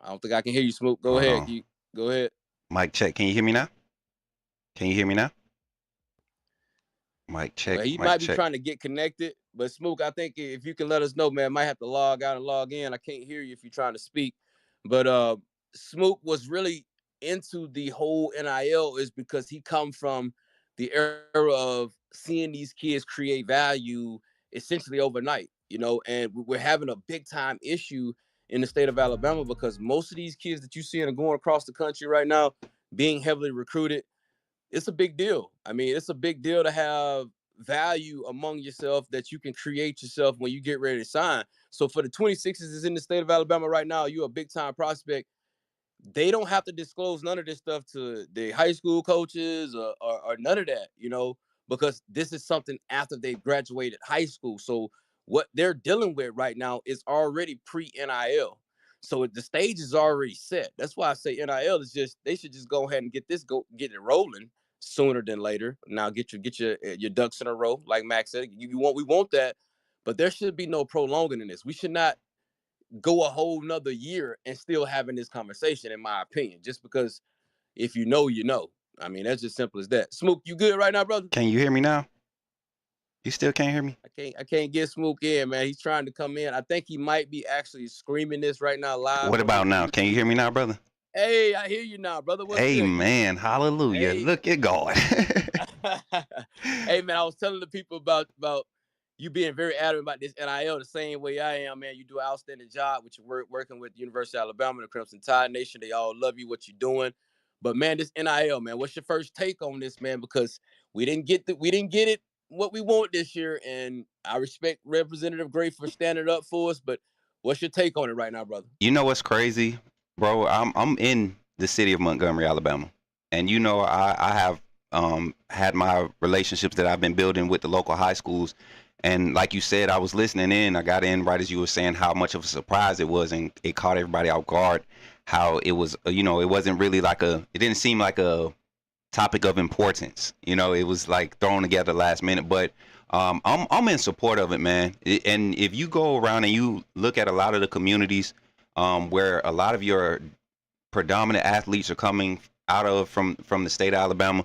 I don't think I can hear you, Smook. Go Hold ahead. on. Go ahead. Mic check. Can you hear me now? Can you hear me now? Mic check. Well, he Mic might be check. trying to get connected, but Smook, I think if you can let us know, man, might have to log out and log in. I can't hear you if you're trying to speak. But Smook was really into the whole NIL is because he come from the era of seeing these kids create value essentially overnight, and we're having a big time issue in the state of Alabama because most of these kids that you see are going across the country right now being heavily recruited. It's a big deal. I mean, it's a big deal to have value among yourself that you can create yourself when you get ready to sign. So for the 26s is in the state of Alabama right now, you're a big time prospect. They don't have to disclose none of this stuff to the high school coaches or none of that, because this is something after they graduated high school. So what they're dealing with right now is already pre-NIL. So the stage is already set. That's why I say NIL is just they should just go ahead and get it rolling sooner than later. Now get your ducks in a row, like Max said. We want that, but there should be no prolonging in this. We should not go a whole nother year and still having this conversation, in my opinion, just because if you know, you know. I mean, that's just simple as that. Smook, you good right now, brother? Can you hear me now? You still can't hear me? I can't get Smook in, man. He's trying to come in. I think he might be actually screaming this right now live What on about his now? Can you YouTube. hear me now, brother? Hey, I hear you now, brother. What's good? Amen. Hallelujah. Hey. Look at God. Hey, man, I was telling the people about you being very adamant about this NIL the same way I am, man. You do an outstanding job with your work working with the University of Alabama, the Crimson Tide Nation. They all love you, what you're doing. But man, this NIL, man, what's your first take on this, man? Because we didn't get it what we want this year, and I respect Representative Gray for standing up for us. But what's your take on it right now, brother? You know what's crazy, bro? I'm in the city of Montgomery, Alabama, and I have had my relationships that I've been building with the local high schools, and like you said, I was listening in. I got in right as you were saying how much of a surprise it was, and it caught everybody off guard. How it was, it wasn't really it didn't seem like a topic of importance. It was like thrown together last minute, but I'm in support of it, man. And if you go around and you look at a lot of the communities where a lot of your predominant athletes are coming out of from the state of Alabama,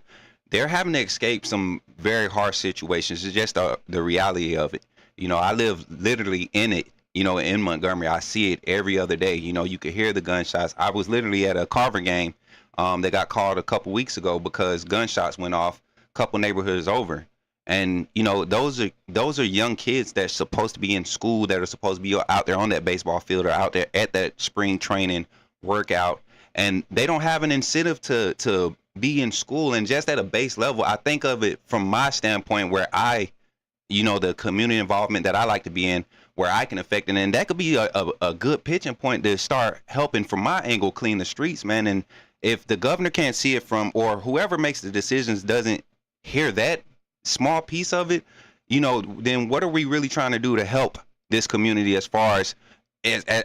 they're having to escape some very harsh situations. It's just the reality of it. I live literally in it. In Montgomery, I see it every other day. You could hear the gunshots. I was literally at a Carver game that got called a couple weeks ago because gunshots went off a couple neighborhoods over. And those are young kids that's supposed to be in school, that are supposed to be out there on that baseball field or out there at that spring training workout, and they don't have an incentive to be in school. And just at a base level, I think of it from my standpoint where the community involvement that I like to be in, where I can affect it, and that could be a good pitching point to start helping from my angle clean the streets, man. And if the governor can't see it or whoever makes the decisions doesn't hear that small piece of it, then what are we really trying to do to help this community as far as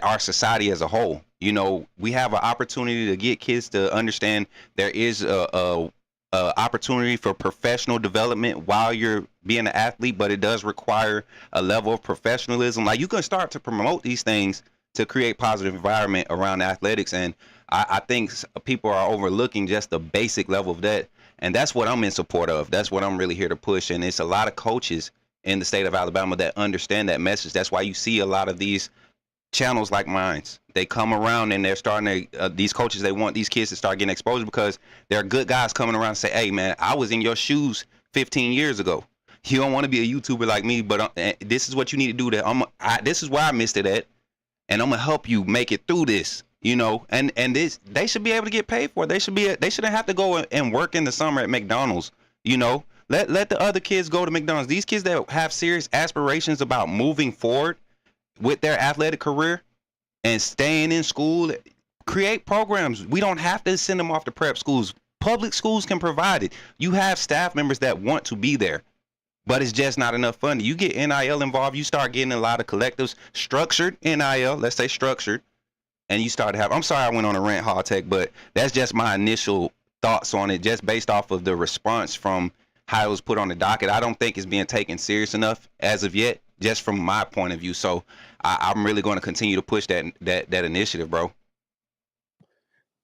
our society as a whole? We have an opportunity to get kids to understand there is a opportunity for professional development while you're being an athlete, but it does require a level of professionalism. Like, you can start to promote these things to create positive environment around athletics, and I think people are overlooking just the basic level of that, and that's what I'm in support of. That's what I'm really here to push, and it's a lot of coaches in the state of Alabama that understand that message. That's why you see a lot of these channels like mine. They come around and they're starting to these coaches, they want these kids to start getting exposed because there are good guys coming around and say, hey man, I was in your shoes 15 years ago. You don't want to be a YouTuber like me, but this is what you need to do. This is where I missed it at, and I'm gonna help you make it through this. And this, they should be able to get paid for it. They shouldn't have to go and work in the summer at McDonald's. Let the other kids go to McDonald's. These kids that have serious aspirations about moving forward with their athletic career and staying in school, create programs. We don't have to send them off to prep schools. Public schools can provide it. You have staff members that want to be there, but it's just not enough funding. You get NIL involved, you start getting a lot of collectives, structured NIL, let's say structured, and you start to have, I'm sorry I went on a rant, Halltech, but that's just my initial thoughts on it, just based off of the response from how it was put on the docket. I don't think it's being taken serious enough as of yet, just from my point of view. So I'm really going to continue to push that initiative, bro.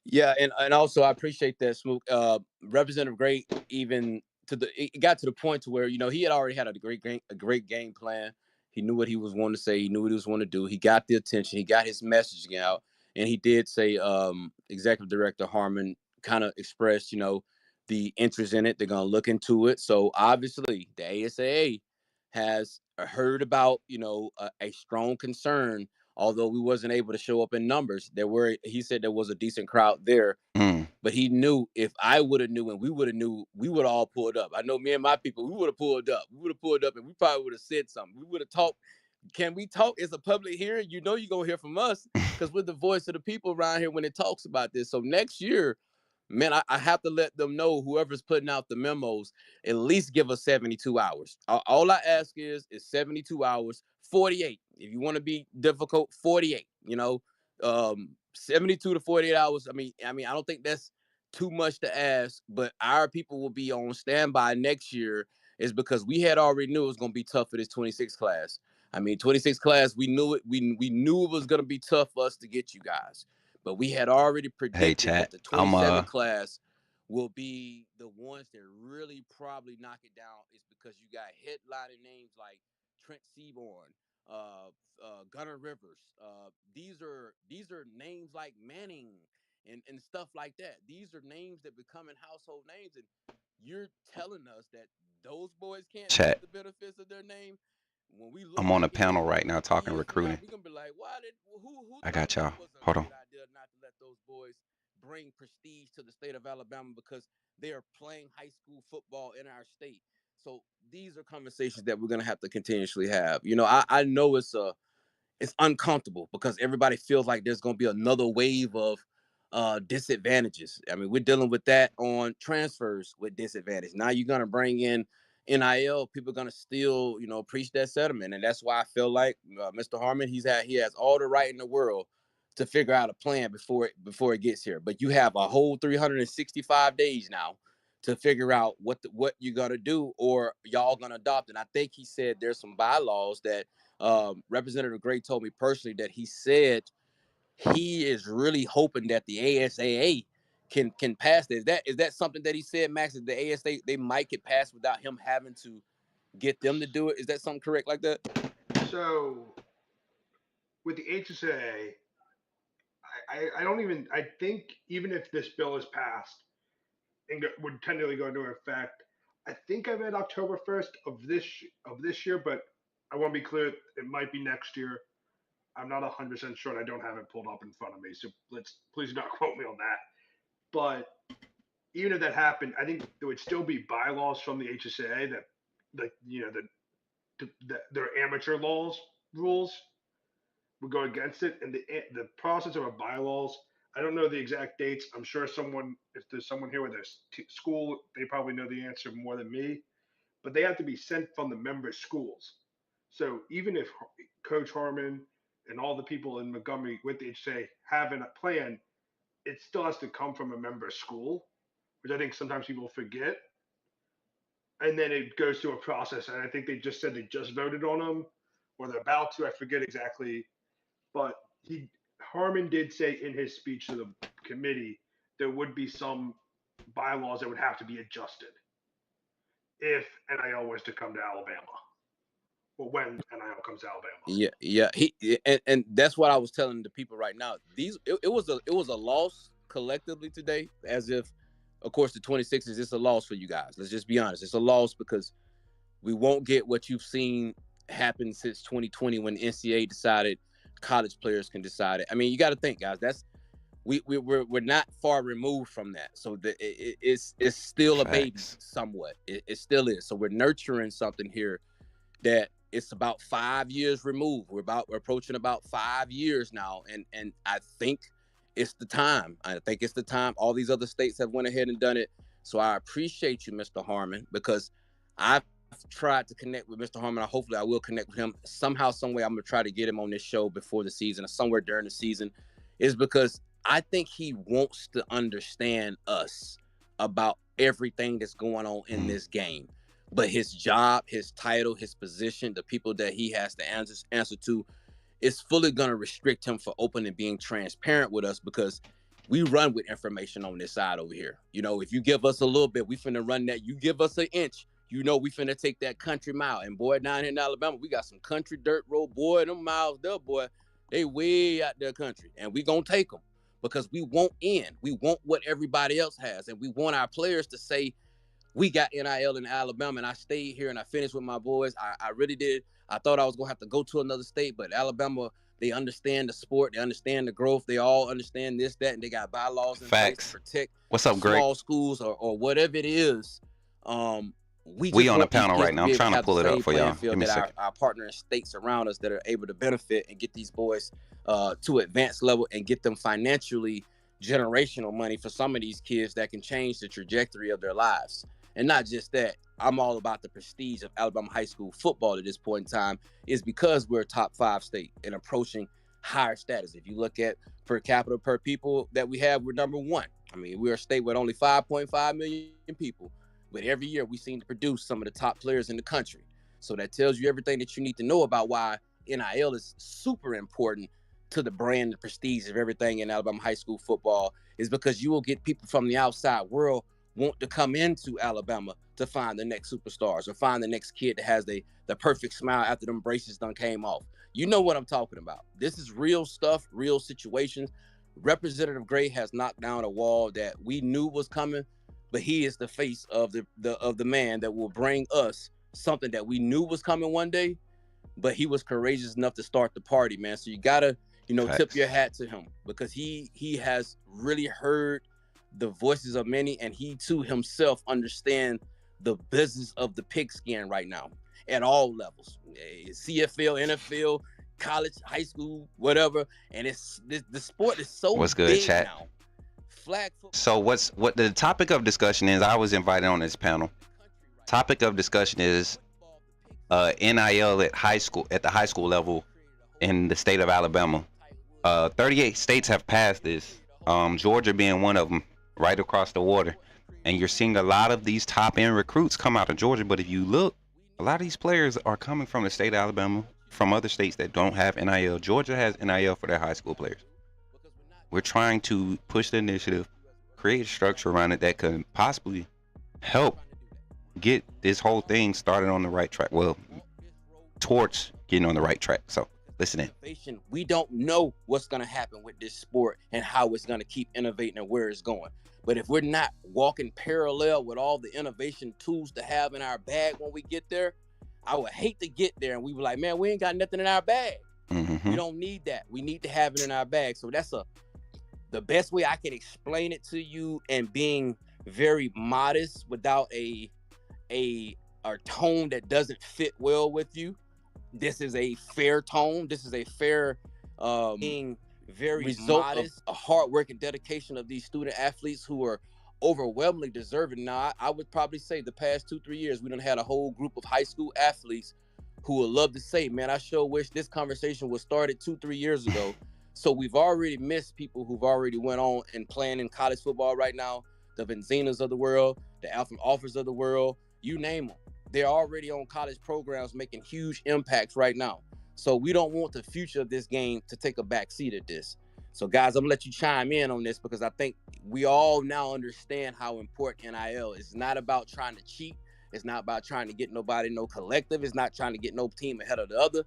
Yeah, and also I appreciate that, Smook. Representative Great, even it got to the point to where he had already had a great game plan. He knew what he was wanting to say. He knew what he was wanting to do. He got the attention. He got his messaging out, and he did say, Executive Director Harmon kind of expressed, the interest in it. They're gonna look into it. So obviously, the ASAA has heard about, a strong concern. Although we wasn't able to show up in numbers, he said there was a decent crowd there. Mm. But he knew if I would have knew and we would have knew, we would all pulled up. I know me and my people, we would have pulled up. We would have pulled up and we probably would have said something. We would have talked. Can we talk? It's a public hearing. You're going to hear from us because we're the voice of the people around here when it talks about this. So next year, man, I have to let them know, whoever's putting out the memos, at least give us 72 hours. All I ask is 72 hours, 48. If you want to be difficult, 48, 72 to 48 hours. I don't think that's too much to ask, but our people will be on standby next year is because we had already knew it was going to be tough for this 26 class. 26 class, we knew it. We knew it was going to be tough for us to get you guys. But we had already Hey, predicted that chat. the I'm 27 class will be the ones that really probably knock it down. Is because you got headlining names like Trent Seaborn, Gunnar Rivers. These are names like Manning and stuff like that. These are names that becoming household names, and you're telling us that those boys can't chat. reap the benefits of their name. When we look I'm on a back at panel this right year, now a few talking years from now, recruiting. we're gonna be like, why did who I thought got that y'all. was a Hold on. great idea not to let those boys bring prestige to the state of Alabama because they are playing high school football in our state. So these are conversations that we're gonna have to continuously have. I know it's uncomfortable because everybody feels like there's going to be another wave of disadvantages. We're dealing with that on transfers with disadvantage. Now you're going to bring in NIL. People are going to still, preach that sentiment, and that's why I feel like Mr. Harmon, he has all the right in the world to figure out a plan before it gets here. But you have a whole 365 days now to figure out what you're gonna do, or y'all gonna adopt. And I think he said there's some bylaws that Representative Gray told me personally that he said he is really hoping that the ASAA can pass this. Is that something that he said, Max? That the ASA they might get passed without him having to get them to do it? Is that something correct like that? So with the HSA, I don't even I think even if this bill is passed and would tentatively go into effect, I think I read October 1st of this year, but I want to be clear, it might be next year. I'm not 100% sure. And I don't have it pulled up in front of me, so please do not quote me on that. But even if that happened, I think there would still be bylaws from the HSA that, like their amateur laws rules would go against it, and the process of a bylaws. I don't know the exact dates. I'm sure if there's someone here with their school, they probably know the answer more than me. But they have to be sent from the member schools. So even if Coach Harmon and all the people in Montgomery with the HSA have a plan, it still has to come from a member school, which I think sometimes people forget. And then it goes through a process. And I think they just said they just voted on them, or they're about to. I forget exactly, but Harmon did say in his speech to the committee there would be some bylaws that would have to be adjusted if NIL was to come to Alabama, or when NIL comes to Alabama. Yeah. And that's what I was telling the people right now. It was a loss collectively today, as if, of course, the 26ers. It's a loss for you guys. Let's just be honest. It's a loss because we won't get what you've seen happen since 2020 when NCAA decided college players can decide it. You got to think, guys. We're not far removed from that. So it's still a baby Facts. somewhat. It still is. So we're nurturing something here that it's about 5 years removed. We're approaching about 5 years now, and I think it's the time. I think it's the time. All these other states have went ahead and done it. So I appreciate you, Mr. Harmon, because I've tried to connect with Mr. Harmon. Hopefully I will connect with him somehow, some way. I'm gonna try to get him on this show before the season or somewhere during the season, is because I think he wants to understand us about everything that's going on in this game. But his job, his title, his position, the people that he has to answer to, is fully going to restrict him for open and being transparent with us, because we run with information on this side over here. You know, if you give us a little bit, we finna run that. You give us an inch, you know, we finna take that country mile. And boy, down here in Alabama, we got some country dirt road. Boy, them miles there, boy, they way out there country. And we gonna take them because we want in. We want what everybody else has. And we want our players to say, we got NIL in Alabama, and I stayed here and I finished with my boys. I really did. I thought I was going to have to go to another state, but Alabama, they understand the sport. They understand the growth. They all understand this, that, and they got bylaws in place to protect What's up, Greg? small schools or whatever it is. We just on a panel right now. I'm trying to pull it up for y'all. Give me a second. Our partner states around us that are able to benefit and get these boys to advanced level and get them financially generational money for some of these kids that can change the trajectory of their lives. And not just that, I'm all about the prestige of Alabama high school football at this point in time is because we're a top 5 state and approaching higher status. If you look at per capita per people that we have, we're number 1. I mean, we're a state with only 5.5 million people, but every year we seem to produce some of the top players in the country. So that tells you everything that you need to know about why NIL is super important to the brand and prestige of everything in Alabama high school football, is because you will get people from the outside world want to come into Alabama to find the next superstars or find the next kid that has the perfect smile after them braces done came off. You know what I'm talking about. This is real stuff, real situations. Representative Gray has knocked down a wall that we knew was coming, but he is the face of the man that will bring us something that we knew was coming one day, but he was courageous enough to start the party, man. So you gotta, tip your hat to him, because he has really heard the voices of many, and he too himself understand the business of the pigskin right now at all levels, CFL, NFL, college, high school, whatever. And the sport is so what's good, big chat now. Flag football. So what the topic of discussion is, I was invited on this panel. Topic of discussion is NIL at the high school level in the state of Alabama. 38 states have passed this, Georgia being one of them, right across the water. And you're seeing a lot of these top end recruits come out of Georgia. But if you look, a lot of these players are coming from the state of Alabama, from other states that don't have NIL. Georgia has NIL for their high school players. We're trying to push the initiative, create a structure around it that could possibly help get this whole thing started on the right track. Well, towards getting on the right track. So listen in. We don't know what's going to happen with this sport and how it's going to keep innovating and where it's going. But if we're not walking parallel with all the innovation tools to have in our bag when we get there, I would hate to get there and we were like, man, we ain't got nothing in our bag. Mm-hmm. We don't need that. We need to have it in our bag. So that's the best way I can explain it to you, and being very modest without a tone that doesn't fit well with you. This is a fair tone. This is a fair being very result modest, of a hard work and dedication of these student athletes who are overwhelmingly deserving. Now, I would probably say the past 2-3 years, we done had a whole group of high school athletes who would love to say, man, I sure wish this conversation was started 2-3 years ago. So we've already missed people who've already went on and playing in college football right now, the Benzinas of the world, the Alpha Offers of the world, you name them. They're already on college programs making huge impacts right now. So we don't want the future of this game to take a back seat at this. So guys, I'm gonna let you chime in on this, because I think we all now understand how important NIL is. It's not about trying to cheat. It's not about trying to get nobody, no collective. It's not trying to get no team ahead of the other.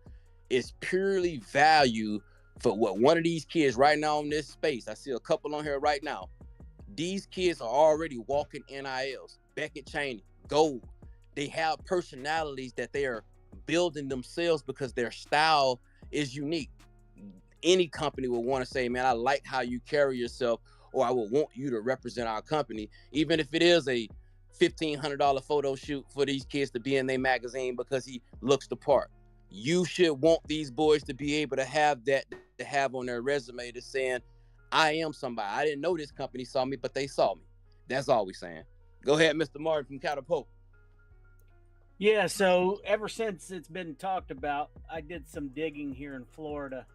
It's purely value for what one of these kids right now in this space. I see a couple on here right now. These kids are already walking NILs. Beckett Chaney, Gold. They have personalities that they are building themselves because their style is unique. Any company will want to say, man, I like how you carry yourself, or I will want you to represent our company, even if it is a $1,500 photo shoot for these kids to be in their magazine because he looks the part. You should want these boys to be able to have that, to have on their resume, to saying, I am somebody. I didn't know this company saw me, but they saw me. That's all we're saying. Go ahead, Mr. Martin from Catapult. Yeah, so ever since it's been talked about, I did some digging here in Florida.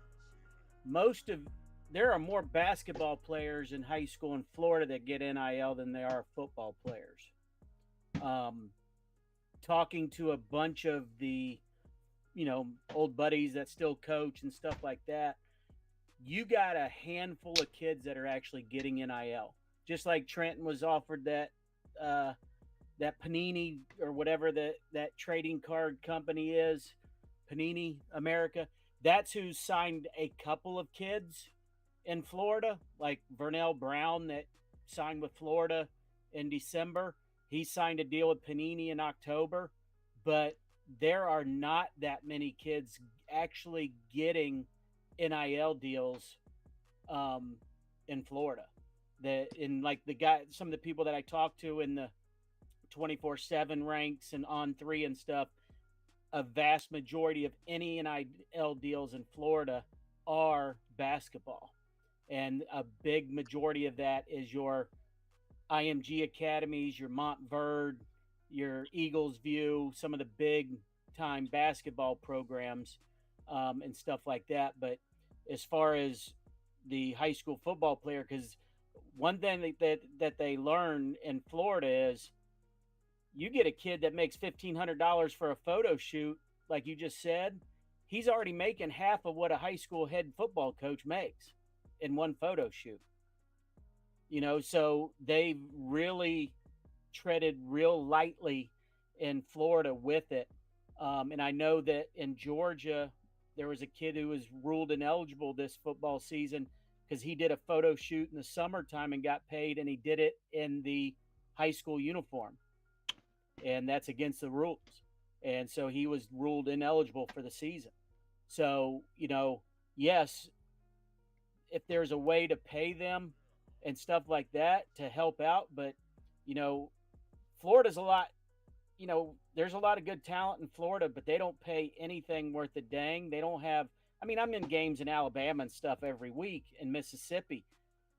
There are more basketball players in high school in Florida that get NIL than there are football players. Talking to a bunch of the, old buddies that still coach and stuff like that, you got a handful of kids that are actually getting NIL. Just like Trenton was offered that Panini or whatever that trading card company is, Panini America. That's who signed a couple of kids in Florida, like Vernell Brown that signed with Florida in December. He signed a deal with Panini in October, but there are not that many kids actually getting NIL deals um, in Florida. That in like some of the people that I talked to in the 24/7 ranks and on three and stuff, a vast majority of any NIL deals in Florida are basketball. And a big majority of that is your IMG academies, your Montverde, your Eagles View, some of the big time basketball programs and stuff like that. But as far as the high school football player, because one thing that they learn in Florida is you get a kid that makes $1,500 for a photo shoot, like you just said, he's already making half of what a high school head football coach makes in one photo shoot. So they really treaded real lightly in Florida with it. And I know that in Georgia, there was a kid who was ruled ineligible this football season because he did a photo shoot in the summertime and got paid, and he did it in the high school uniform. And that's against the rules. And so he was ruled ineligible for the season. So, yes, if there's a way to pay them and stuff like that to help out, but, Florida's a lot, there's a lot of good talent in Florida, but they don't pay anything worth a dang. They don't have, I'm in games in Alabama and stuff every week in Mississippi.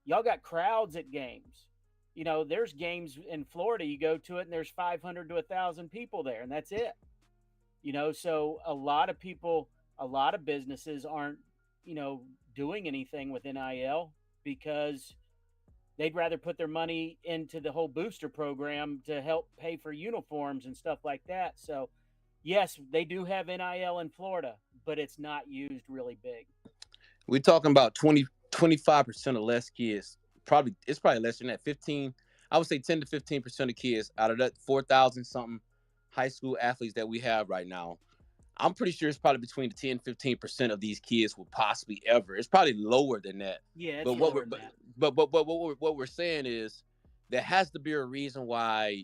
Y'all got crowds at games. There's games in Florida, you go to it and there's 500 to 1,000 people there, and that's it. So a lot of people, a lot of businesses aren't, doing anything with NIL because they'd rather put their money into the whole booster program to help pay for uniforms and stuff like that. So, yes, they do have NIL in Florida, but it's not used really big. We're talking about 25% or less kids. It's probably less than that. 15, I would say 10 to 15% of kids out of that 4,000 something high school athletes that we have right now. I'm pretty sure it's probably between 10 15% of these kids will possibly ever. It's probably lower than that. Yeah, it's but lower than that. But what we're saying is there has to be a reason why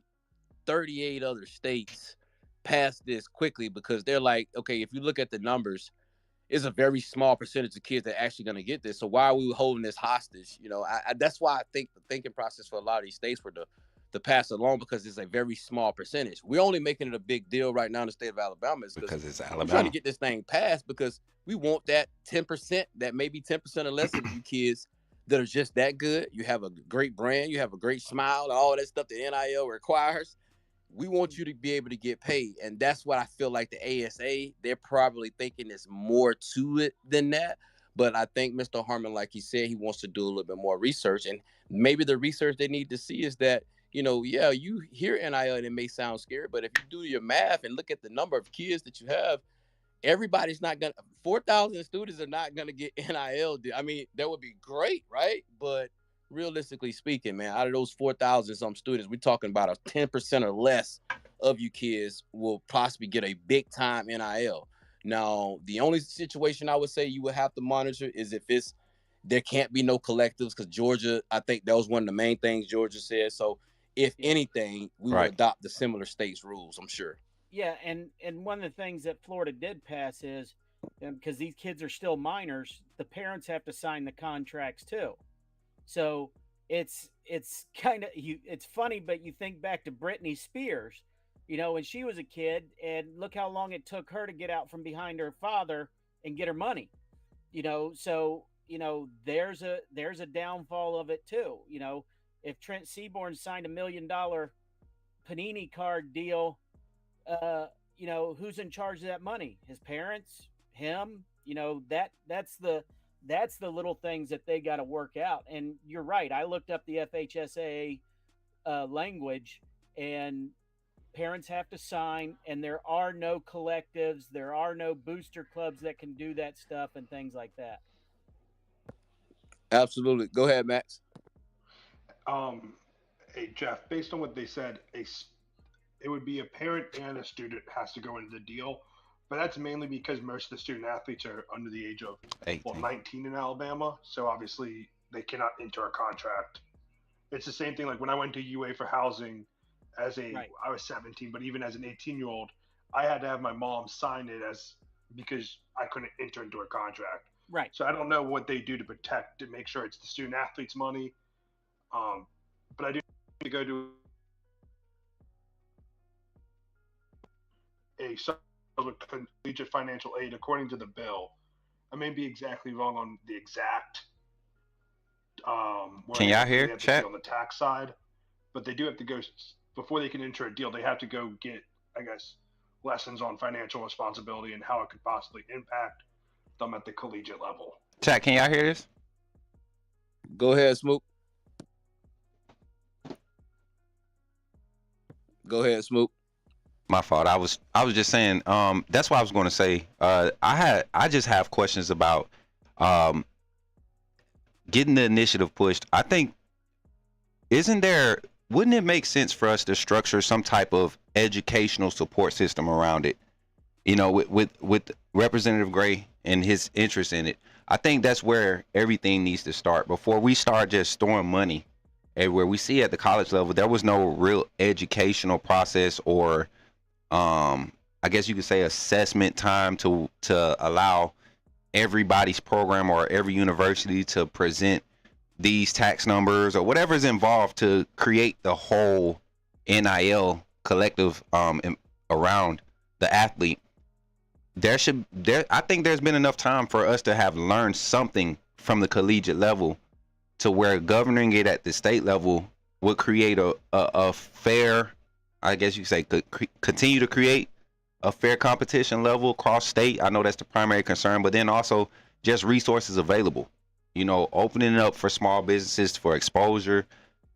38 other states passed this quickly, because they're like, okay, if you look at the numbers, it's a very small percentage of kids that are actually going to get this. So why are we holding this hostage? That's why I think the thinking process for a lot of these states were to pass along, because it's a very small percentage. We're only making it a big deal right now in the state of Alabama because it's Alabama. We're trying to get this thing passed because we want that 10%, that maybe 10% or less of you kids that are just that good. You have a great brand, you have a great smile, and all that stuff that NIL requires. We want you to be able to get paid. And that's what I feel like the ASA, they're probably thinking there's more to it than that. But I think Mr. Harmon, like he said, he wants to do a little bit more research. And maybe the research they need to see is that, you hear NIL and it may sound scary, but if you do your math and look at the number of kids that you have, everybody's not going to, 4,000 students are not going to get NIL. That would be great, right? But realistically speaking, man, out of those 4,000 some students, we're talking about a 10% or less of you kids will possibly get a big time NIL. Now, the only situation I would say you would have to monitor is if there can't be no collectives, because Georgia, I think that was one of the main things Georgia said. So if anything, we will adopt the similar states' rules, I'm sure. Yeah, and one of the things that Florida did pass is, because these kids are still minors, the parents have to sign the contracts too. So it's kind of it's funny, but you think back to Britney Spears, when she was a kid, and look how long it took her to get out from behind her father and get her money. So there's a downfall of it too. If Trent Seaborn signed $1 million Panini card deal, who's in charge of that money? His parents, him. That's the little things that they got to work out. And you're right. I looked up the FHSA language, and parents have to sign, and there are no collectives. There are no booster clubs that can do that stuff and things like that. Absolutely. Go ahead, Max. Hey Jeff, based on what they said, it would be a parent and a student has to go into the deal, but that's mainly because most of the student athletes are under the age of 18. 19 in Alabama, so obviously they cannot enter a contract. It's the same thing like when I went to UA for housing I was 17, but even as an 18-year-old, I had to have my mom sign it because I couldn't enter into a contract. Right. So I don't know what they do to make sure it's the student athletes' money. But I do need to go to a collegiate financial aid according to the bill. I may be exactly wrong on the exact. Can y'all hear? Chat on the tax side, but they do have to go before they can enter a deal. They have to go get, I guess, lessons on financial responsibility and how it could possibly impact them at the collegiate level. Chat, can y'all hear this? Go ahead, Smook. Go ahead, Smook. My fault. I was just saying. That's what I was going to say. I just have questions about getting the initiative pushed. I think wouldn't it make sense for us to structure some type of educational support system around it? You know, with Representative Gray and his interest in it. I think that's where everything needs to start before we start just throwing money everywhere. We see at the college level there was no real educational process or I guess you could say assessment time to allow everybody's program or every university to present these tax numbers or whatever is involved to create the whole NIL collective around the athlete. I think there's been enough time for us to have learned something from the collegiate level to where governing it at the state level would create a fair, I guess you could say, continue to create a fair competition level across state. I know that's the primary concern, but then also just resources available, you know, opening it up for small businesses for exposure.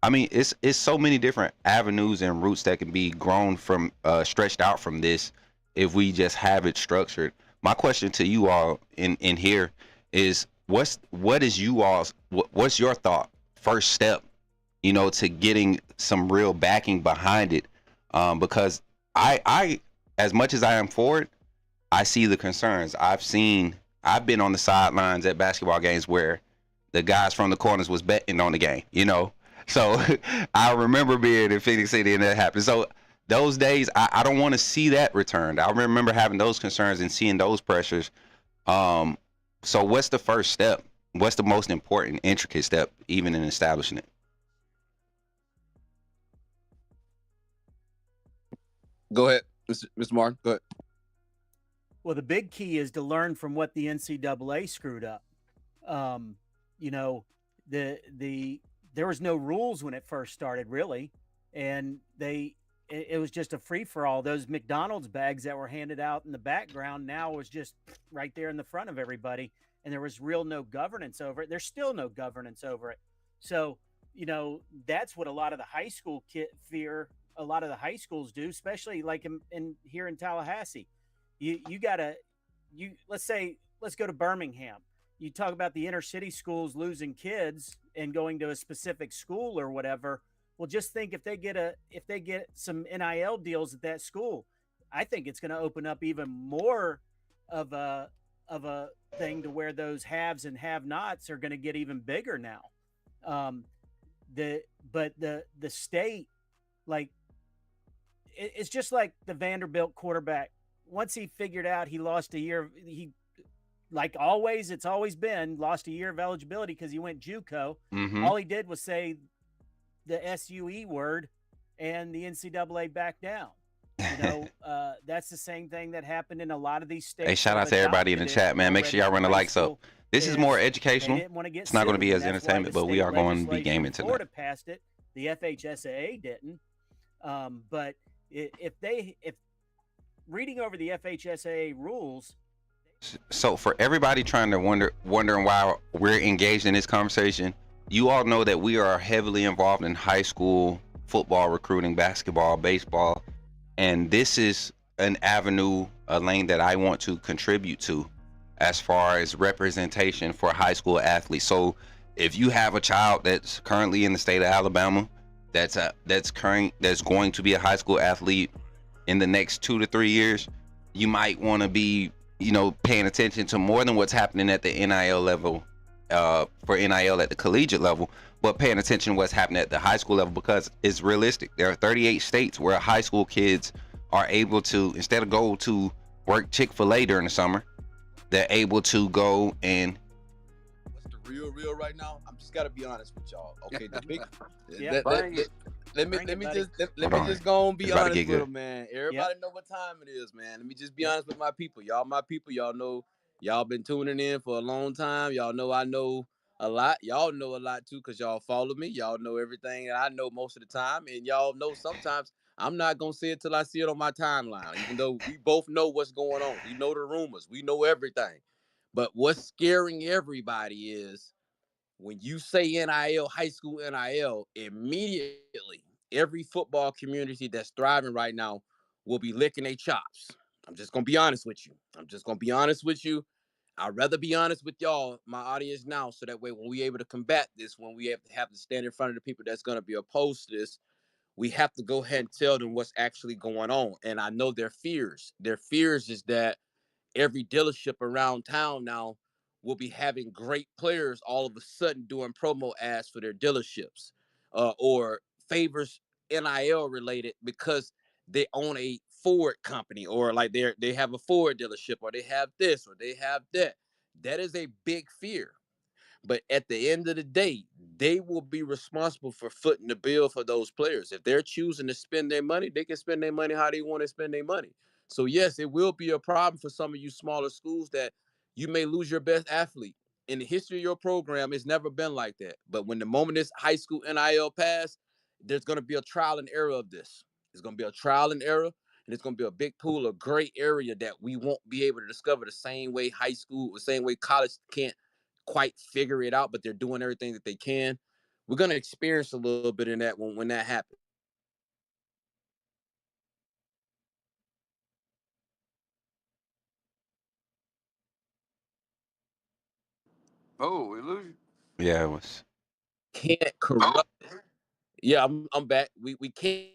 I mean, it's so many different avenues and routes that can be grown from, stretched out from this if we just have it structured. My question to you all in here is what's your thought first step, you know, to getting some real backing behind it? Because I as much as I am for it, I see the concerns. I've been on the sidelines at basketball games where the guys from the corners was betting on the game, you know? So I remember being in Phoenix City and that happened. So those days, I don't want to see that returned. I remember having those concerns and seeing those pressures. So what's the first step? What's the most important, intricate step, even in establishing it? Go ahead, Mr. Martin. Go ahead. Well, the big key is to learn from what the NCAA screwed up. You know, there was no rules when it first started, really, and it was just a free for all. Those McDonald's bags that were handed out in the background now was just right there in the front of everybody, and there was no governance over it. There's still no governance over it. So, you know, that's what a lot of the high school a lot of the high schools do, especially like in here in Tallahassee. Let's go to Birmingham. You talk about the inner city schools losing kids and going to a specific school or whatever. Well, just think if they get some NIL deals at that school, I think it's going to open up even more of a thing to where those haves and have-nots are going to get even bigger now. But the state, like, it's just like the Vanderbilt quarterback. Once he figured out he lost a year, like always, it's always been lost a year of eligibility because he went JUCO. Mm-hmm. All he did was say the SUE word, and the NCAA backed down. You know, that's the same thing that happened in a lot of these states. Hey, shout out to everybody in the chat, man. Make sure y'all run the likes up. This is more educational. It's not going to be as entertainment, but we are going to be gaming tonight. Florida passed it. The FHSAA didn't. But if reading over the FHSAA rules. So for everybody trying to wondering why we're engaged in this conversation, you all know that we are heavily involved in high school football recruiting, basketball, baseball, and this is an avenue, a lane that I want to contribute to as far as representation for high school athletes. So if you have a child that's currently in the state of Alabama, that's going to be a high school athlete in the next 2 to 3 years, you might want to be, paying attention to more than what's happening at the NIL level, for NIL at the collegiate level, but paying attention to what's happening at the high school level, because it's realistic. There are 38 states where high school kids are able to, instead of go to work Chick-fil-A during the summer, they're able to go and real right now. I'm just gotta be honest with y'all. Okay, the big Yeah. let me Bring it, just buddy. let me just go and be It's about to honest get with good. them, man. Everybody know what time it is, man. Let me just be honest with my people. Y'all my people. Y'all know y'all been tuning in for a long time. Y'all know I know a lot. Y'all know a lot too, because y'all follow me. Y'all know everything that I know most of the time. And y'all know sometimes I'm not gonna say it till I see it on my timeline, even though we both know what's going on. We know the rumors, we know everything. But what's scaring everybody is when you say NIL, high school NIL, immediately every football community that's thriving right now will be licking their chops. I'm just gonna be honest with you. I'm just gonna be honest with you. I'd rather be honest with y'all, my audience now, so that way when we able to combat this, when we have to stand in front of the people that's gonna be opposed to this, we have to go ahead and tell them what's actually going on. And I know their fears. Their fears is that every dealership around town now will be having great players all of a sudden doing promo ads for their dealerships, or favors NIL related because they own a Ford company, or like they have a Ford dealership, or they have this or they have that. That is a big fear. But at the end of the day, they will be responsible for footing the bill for those players. If they're choosing to spend their money, they can spend their money how they want to spend their money. So yes, it will be a problem for some of you smaller schools that you may lose your best athlete. In the history of your program, it's never been like that. But when the moment this high school NIL pass, there's going to be a trial and error of this. It's going to be a trial and error, and it's going to be a big pool of gray area that we won't be able to discover the same way high school, the same way college can't quite figure it out, but they're doing everything that they can. We're gonna experience a little bit in that when that happens. Oh, we lose you. Yeah, it was. Can't corrupt. Yeah, I'm back. We can't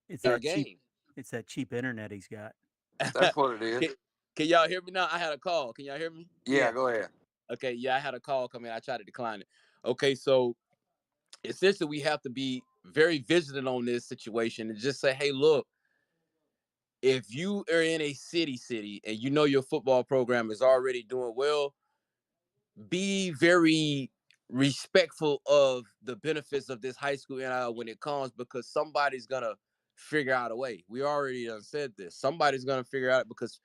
It's our that cheap. game. It's that cheap internet he's got. That's what it is. can, can y'all hear me now? I had a call. Can y'all hear me? Yeah, go ahead. Okay, yeah, I had a call come in. I tried to decline it. Okay, so essentially we have to be very vigilant on this situation and just say, hey, look, if you are in a city and you know your football program is already doing well, be very respectful of the benefits of this high school NIL when it comes, because somebody's gonna figure out a way. We already said this. Somebody's gonna figure out, because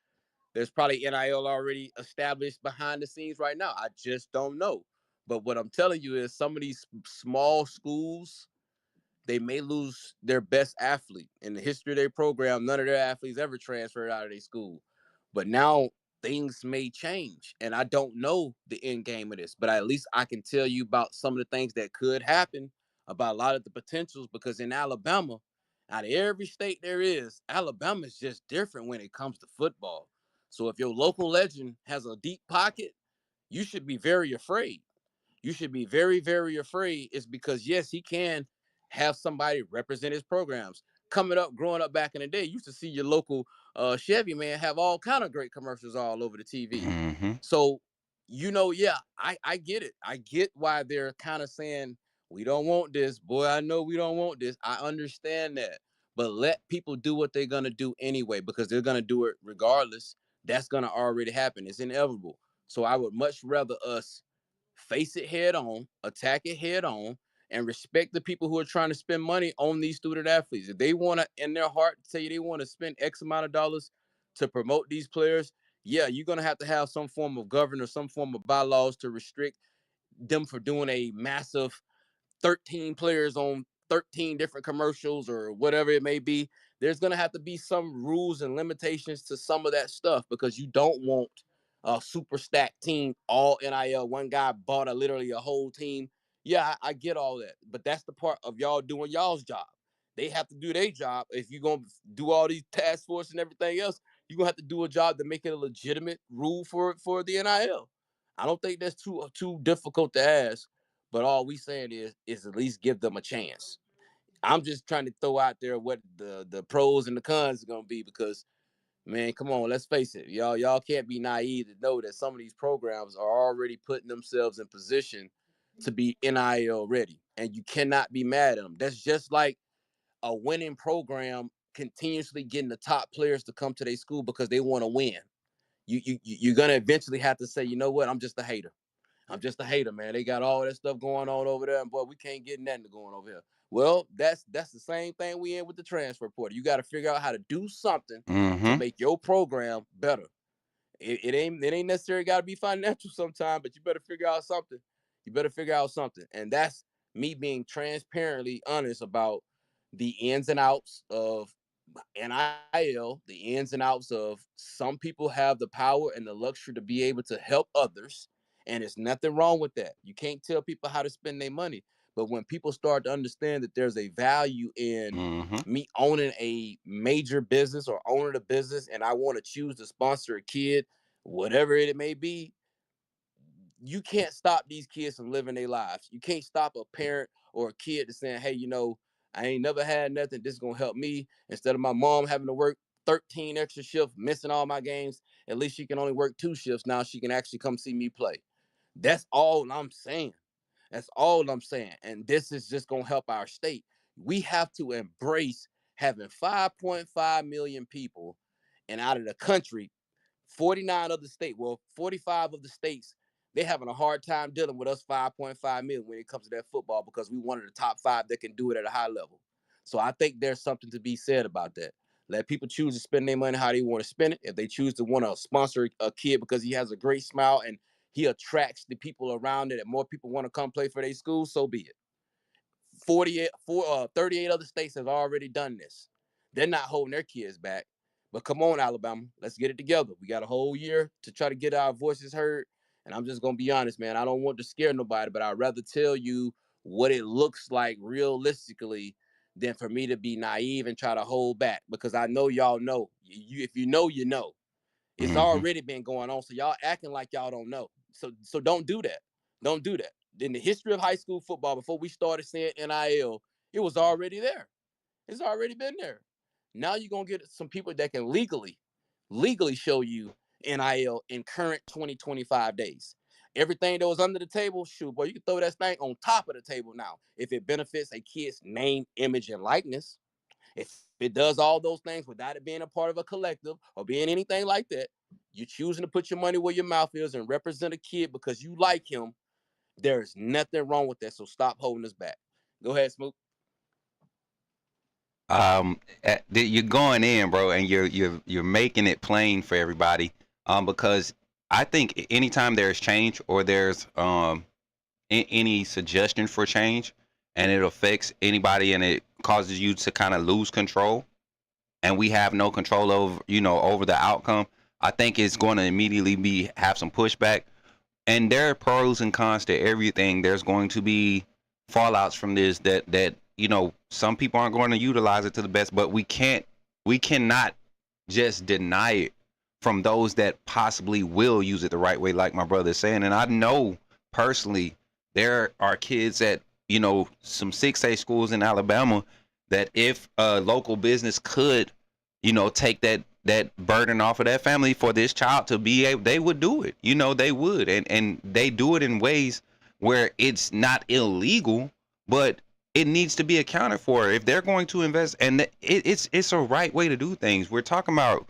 there's probably NIL already established behind the scenes right now. I just don't know. But what I'm telling you is some of these small schools, they may lose their best athlete in the history of their program. None of their athletes ever transferred out of their school, but now things may change, and I don't know the end game of this, but at least I can tell you about some of the things that could happen, about a lot of the potentials, because in Alabama, out of every state there is, Alabama is just different when it comes to football. So if your local legend has a deep pocket, you should be very afraid. You should be very, very afraid, is because yes, he can have somebody represent his programs. Coming up, growing up back in the day, you used to see your local Chevy man have all kind of great commercials all over the TV. Mm-hmm. So, yeah, I get it. I get why they're kind of saying we don't want this. Boy, I know we don't want this. I understand that. But let people do what they're gonna do anyway, because they're gonna do it regardless. That's gonna already happen. It's inevitable. So I would much rather us face it head on, attack it head on, and respect the people who are trying to spend money on these student athletes. If they want to, in their heart, tell you they want to spend X amount of dollars to promote these players, yeah, you're going to have some form of governor, some form of bylaws to restrict them for doing a massive 13 players on 13 different commercials or whatever it may be. There's going to have to be some rules and limitations to some of that stuff, because you don't want a super stacked team, all NIL. One guy bought literally a whole team. Yeah, I get all that, but that's the part of y'all doing y'all's job. They have to do their job. If you're going to do all these task force and everything else, you're gonna have to do a job to make it a legitimate rule for the NIL. I don't think that's too difficult to ask, but all we saying is at least give them a chance. I'm just trying to throw out there what the pros and the cons are gonna be, because man, come on, let's face it, y'all can't be naive to know that some of these programs are already putting themselves in position to be NIL ready, and you cannot be mad at them. That's just like a winning program continuously getting the top players to come to their school because they want to win. You're gonna eventually have to say, you know what, I'm just a hater. I'm just a hater, man. They got all that stuff going on over there, and boy, we can't get nothing going over here. Well, that's the same thing we in with the transfer portal. You got to figure out how to do something to make your program better. It ain't necessarily got to be financial sometimes, but you better figure out something. You better figure out something, and that's me being transparently honest about the ins and outs of NIL, the ins and outs of some people have the power and the luxury to be able to help others, and there's nothing wrong with that. You can't tell people how to spend their money, but when people start to understand that there's a value in me owning a major business or owning a business, and I want to choose to sponsor a kid, whatever it may be, you can't stop these kids from living their lives. You can't stop a parent or a kid to saying, hey, I ain't never had nothing. This is going to help me. Instead of my mom having to work 13 extra shifts, missing all my games, at least she can only work 2 shifts. Now she can actually come see me play. That's all I'm saying. That's all I'm saying. And this is just going to help our state. We have to embrace having 5.5 million people, and out of the country, 49 of the states, 45 of the states, they're having a hard time dealing with us 5.5 million when it comes to that football, because we one of the top 5 that can do it at a high level. So I think there's something to be said about that. Let people choose to spend their money how they want to spend it. If they choose to want to sponsor a kid because he has a great smile and he attracts the people around it, and more people want to come play for their school, so be it. 38 other states have already done this. They're not holding their kids back. But come on, Alabama, let's get it together. We got a whole year to try to get our voices heard. And I'm just going to be honest, man. I don't want to scare nobody, but I'd rather tell you what it looks like realistically than for me to be naive and try to hold back, because I know y'all know. If you know, you know. It's already been going on, so y'all acting like y'all don't know. So don't do that. Don't do that. In the history of high school football, before we started saying NIL, it was already there. It's already been there. Now you're going to get some people that can legally show you NIL in current 2025 days. Everything that was under the table, shoot, boy, you can throw that thing on top of the table now. If it benefits a kid's name, image, and likeness, if it does all those things without it being a part of a collective or being anything like that, you're choosing to put your money where your mouth is and represent a kid because you like him. There's nothing wrong with that. So stop holding us back. Go ahead, Smook. You're going in, bro, and you're making it plain for everybody. Because I think anytime there's change or there's any suggestion for change, and it affects anybody and it causes you to kind of lose control, and we have no control over the outcome, I think it's going to immediately have some pushback. And there are pros and cons to everything. There's going to be fallouts from this that some people aren't going to utilize it to the best, but we cannot just deny it from those that possibly will use it the right way, like my brother is saying. And I know personally there are kids at some 6A schools in Alabama that if a local business could take that burden off of that family for this child to be able, they would do it. They would, and they do it in ways where it's not illegal, but it needs to be accounted for if they're going to invest. And it's a right way to do things. We're talking about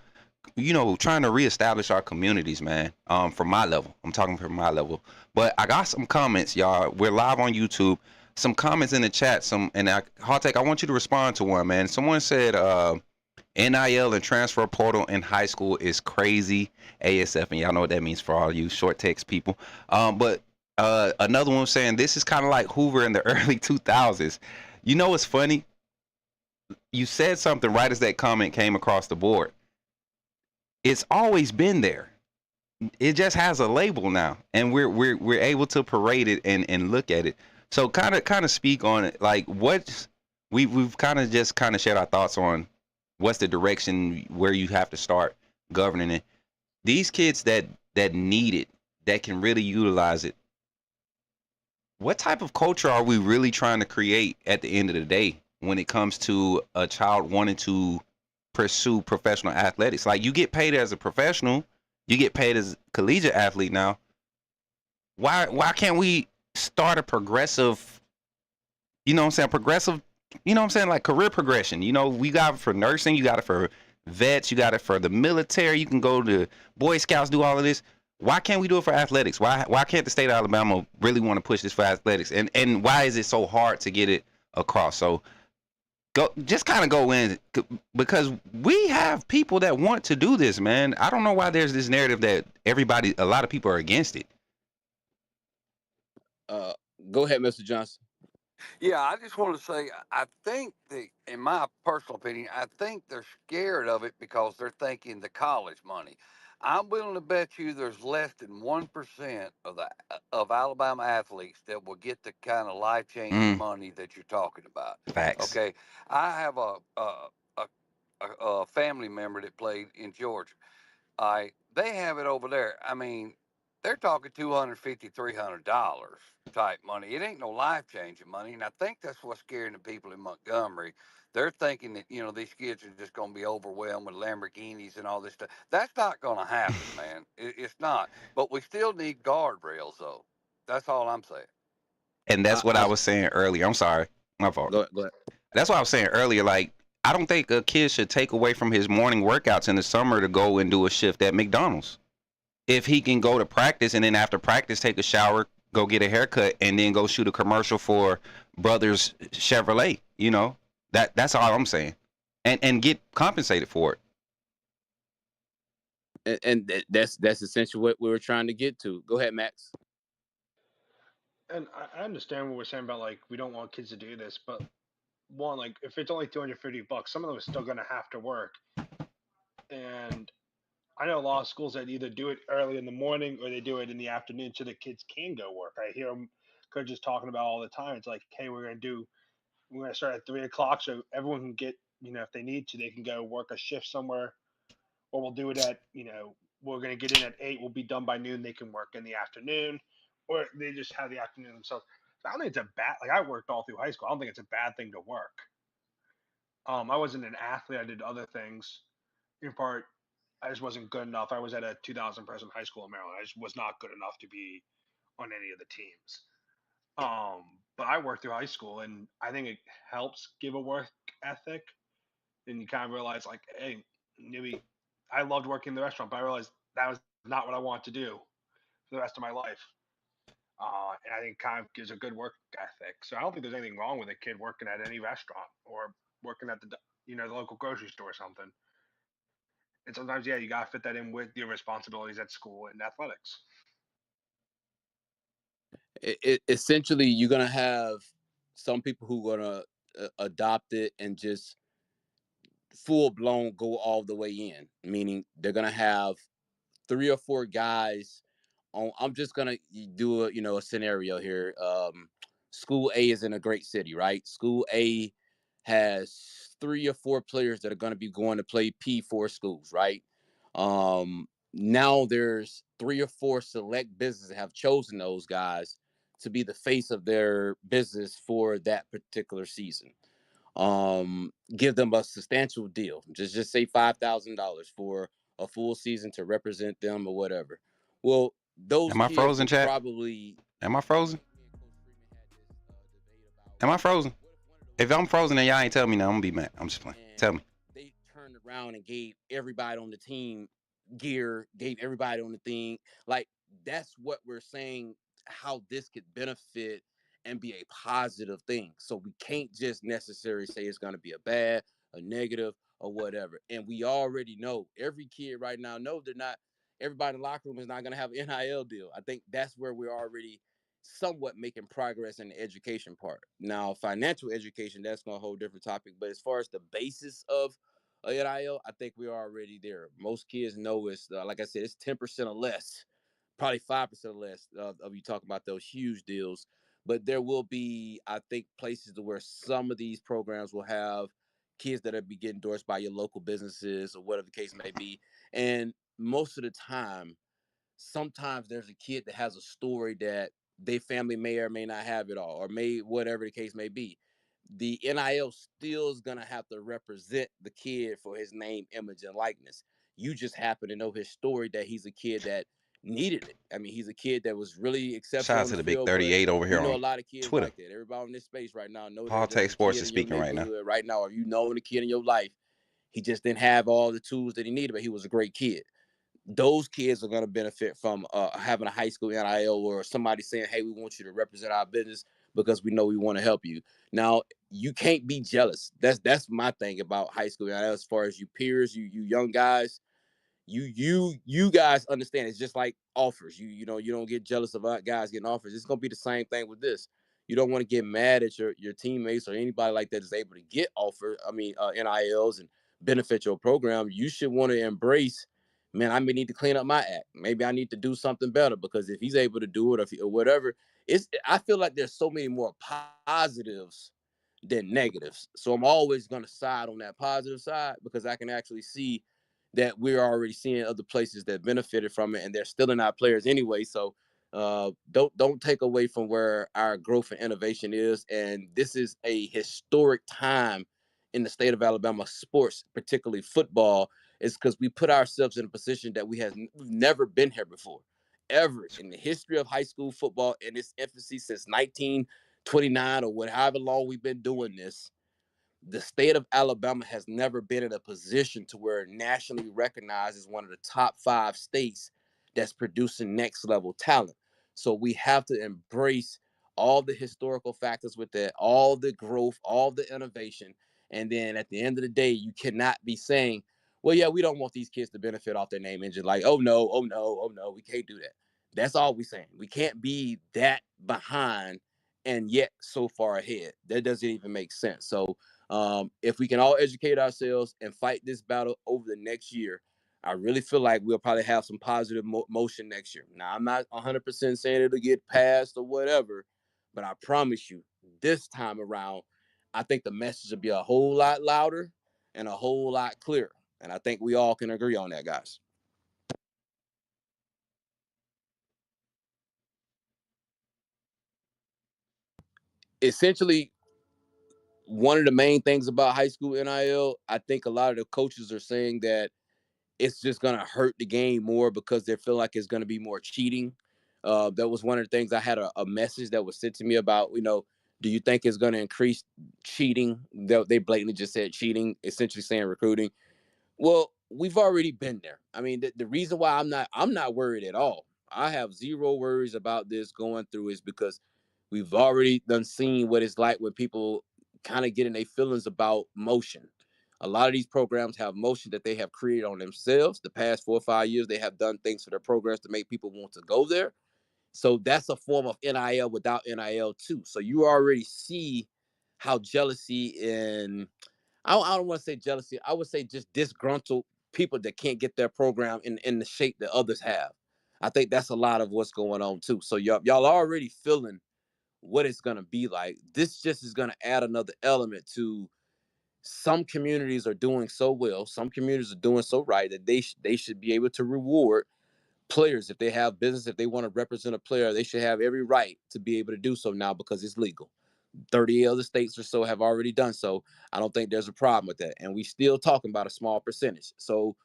trying to reestablish our communities, man. From my level, I'm talking from my level. But I got some comments, y'all. We're live on YouTube. Some comments in the chat. Halltech, I want you to respond to one, man. Someone said NIL and transfer portal in high school is crazy. ASF, and y'all know what that means for all you short text people. But another one was saying this is kind of like Hoover in the early 2000s. You know what's funny? You said something right as that comment came across the board. It's always been there. It just has a label now, and we're able to parade it and look at it. So kind of speak on it, like what we've kind of shared our thoughts on. What's the direction where you have to start? governing it. These kids that need it, that can really utilize it. What type of culture are we really trying to create at the end of the day when it comes to a child wanting to pursue professional athletics? Like, you get paid as a professional, you get paid as a collegiate athlete now. Why can't we start a progressive, you know what I'm saying, progressive, you know what I'm saying, like career progression? You know, we got it for nursing, you got it for vets, you got it for the military, you can go to Boy Scouts, do all of this. Why can't we do it for athletics? Why can't the state of Alabama really want to push this for athletics? And why is it so hard to get it across? So just kind of go in, because we have people that want to do this, man. I don't know why there's this narrative that a lot of people are against it. Go ahead, Mr. Johnson. Yeah, I just want to say, I think in my personal opinion, I think they're scared of it because they're thinking the college money. I'm willing to bet you there's less than 1% of Alabama athletes that will get the kind of life changing money that you're talking about. Facts. Okay, I have a family member that played in Georgia. They have it over there. I mean, they're talking $250, $300 type money. It ain't no life changing money, and I think that's what's scaring the people in Montgomery. They're thinking that these kids are just going to be overwhelmed with Lamborghinis and all this stuff. That's not going to happen, man. It's not. But we still need guardrails, though. That's all I'm saying. And that's what I was saying earlier. I'm sorry, my fault. Go ahead. That's what I was saying earlier. Like, I don't think a kid should take away from his morning workouts in the summer to go and do a shift at McDonald's. If he can go to practice and then after practice take a shower, go get a haircut, and then go shoot a commercial for Brothers Chevrolet, that's all I'm saying, and get compensated for it. And that's essentially what we were trying to get to. Go ahead, Max. And I understand what we're saying about, like, we don't want kids to do this, but one, like, if it's only $250, some of them are still going to have to work. And I know a lot of schools that either do it early in the morning or they do it in the afternoon so the kids can go work. I hear them coaches talking about all the time. It's like, hey, we're going to start at 3 o'clock so everyone can get, if they need to, they can go work a shift somewhere, or we'll do it at, we're going to get in at 8. We'll be done by noon. They can work in the afternoon, or they just have the afternoon themselves. So I don't think it's a bad, like, I worked all through high school. I don't think it's a bad thing to work. I wasn't an athlete. I did other things. In part, I just wasn't good enough. I was at a 2,000 person high school in Maryland. I just was not good enough to be on any of the teams. But I worked through high school, and I think it helps give a work ethic. And you kind of realize, like, hey, maybe I loved working in the restaurant, but I realized that was not what I want to do for the rest of my life. And I think kind of gives a good work ethic. So I don't think there's anything wrong with a kid working at any restaurant or working at the local grocery store or something. And sometimes, yeah, you got to fit that in with your responsibilities at school and athletics. Essentially, you're gonna have some people who are gonna adopt it and just full blown go all the way in. Meaning they're gonna have 3 or 4 guys on. I'm just gonna do a scenario here. School A is in a great city, right? School A has 3 or 4 players that are going to be going to play P4 schools, right? Now there's 3 or 4 select businesses that have chosen those guys to be the face of their business for that particular season. Give them a substantial deal. Just say $5,000 for a full season to represent them or whatever. Well, those Am I kids frozen, will chat? probably. Am I frozen? Am I frozen? If I'm frozen and y'all ain't tell me now, I'm gonna be mad. I'm just playing. Tell me. They turned around and gave everybody on the team gear, gave everybody on the thing. Like, that's what we're saying, how this could benefit and be a positive thing. So we can't just necessarily say it's going to be a bad, a negative, or whatever. And we already know, every kid right now knows they're not, everybody in the locker room is not going to have an NIL deal. I think that's where we're already somewhat making progress in the education part. Now, financial education, that's going to a whole different topic. But as far as the basis of NIL, I think we're already there. Most kids know it's, like I said, it's 10% or less, probably 5% or less of you talking about those huge deals. But there will be, I think, places where some of these programs will have kids that are be getting endorsed by your local businesses or whatever the case may be. And most of the time, sometimes there's a kid that has a story that their family may or may not have it all, or may whatever the case may be. The NIL still is gonna have to represent the kid for his name, image, and likeness. You just happen to know his story that he's a kid that needed it. I mean, he's a kid that was really Shout exceptional out on to the the big field, but 38 over we here know a on lot of kids Twitter. like that. Everybody in this space right now know that Halltech there's a Sports kid is in your speaking right now. neighborhood right now, or you know the kid in your life. He just didn't have all the tools that he needed, but he was a great kid. Those kids are going to benefit from having a high school NIL or somebody saying, hey, we want you to represent our business because we know we want to help you. Now, you can't be jealous. That's my thing about high school NIL as far as you peers, you young guys. You guys understand it's just like offers. You know, you don't get jealous of guys getting offers. It's gonna be the same thing with this. You don't want to get mad at your teammates or anybody like that is able to get offer. I mean, NILs and benefit your program. You should want to embrace. Man, I may need to clean up my act. Maybe I need to do something better because if he's able to do it or whatever, it's. I feel like there's so many more positives than negatives. So I'm always going to side on that positive side because I can actually see that we're already seeing other places that benefited from it, and they're still in our players anyway. So don't take away from where our growth and innovation is. And this is a historic time in the state of Alabama sports, particularly football, is because we put ourselves in a position that we've never been here before, ever in the history of high school football in its infancy since 1929 or however long we've been doing this. The state of Alabama has never been in a position to where nationally recognized as one of the top 5 states that's producing next level talent. So we have to embrace all the historical factors with that, all the growth, all the innovation. And then at the end of the day, you cannot be saying, well, yeah, we don't want these kids to benefit off their name engine. Like, oh no, oh no, oh no, we can't do that. That's all we're saying. We can't be that behind and yet so far ahead. That doesn't even make sense. So if we can all educate ourselves and fight this battle over the next year, I really feel like we'll probably have some positive motion next year. Now, I'm not 100% saying it'll get passed or whatever, but I promise you, this time around, I think the message will be a whole lot louder and a whole lot clearer. And I think we all can agree on that, guys. Essentially, one of the main things about high school NIL, I think a lot of the coaches are saying that it's just going to hurt the game more because they feel like it's going to be more cheating. That was one of the things I had a message that was sent to me about, do you think it's going to increase cheating? They blatantly just said cheating, essentially saying recruiting. Well, we've already been there. I mean, the reason why I'm not worried at all. I have zero worries about this going through is because we've already done seen what it's like when people kind of getting their feelings about motion. A lot of these programs have motion that they have created on themselves. The past 4 or 5 years, they have done things for their programs to make people want to go there. So that's a form of NIL without NIL too. So you already see how jealousy and I don't want to say jealousy. I would say just disgruntled people that can't get their program in the shape that others have. I think that's a lot of what's going on too. So y'all already feeling what it's gonna be like. This just is gonna add another element to some communities are doing so well. Some communities are doing so right that they should be able to reward players if they have business. If they want to represent a player, they should have every right to be able to do so now because it's legal. 30 other states or so have already done so. I don't think there's a problem with that. And we still talking about a small percentage. So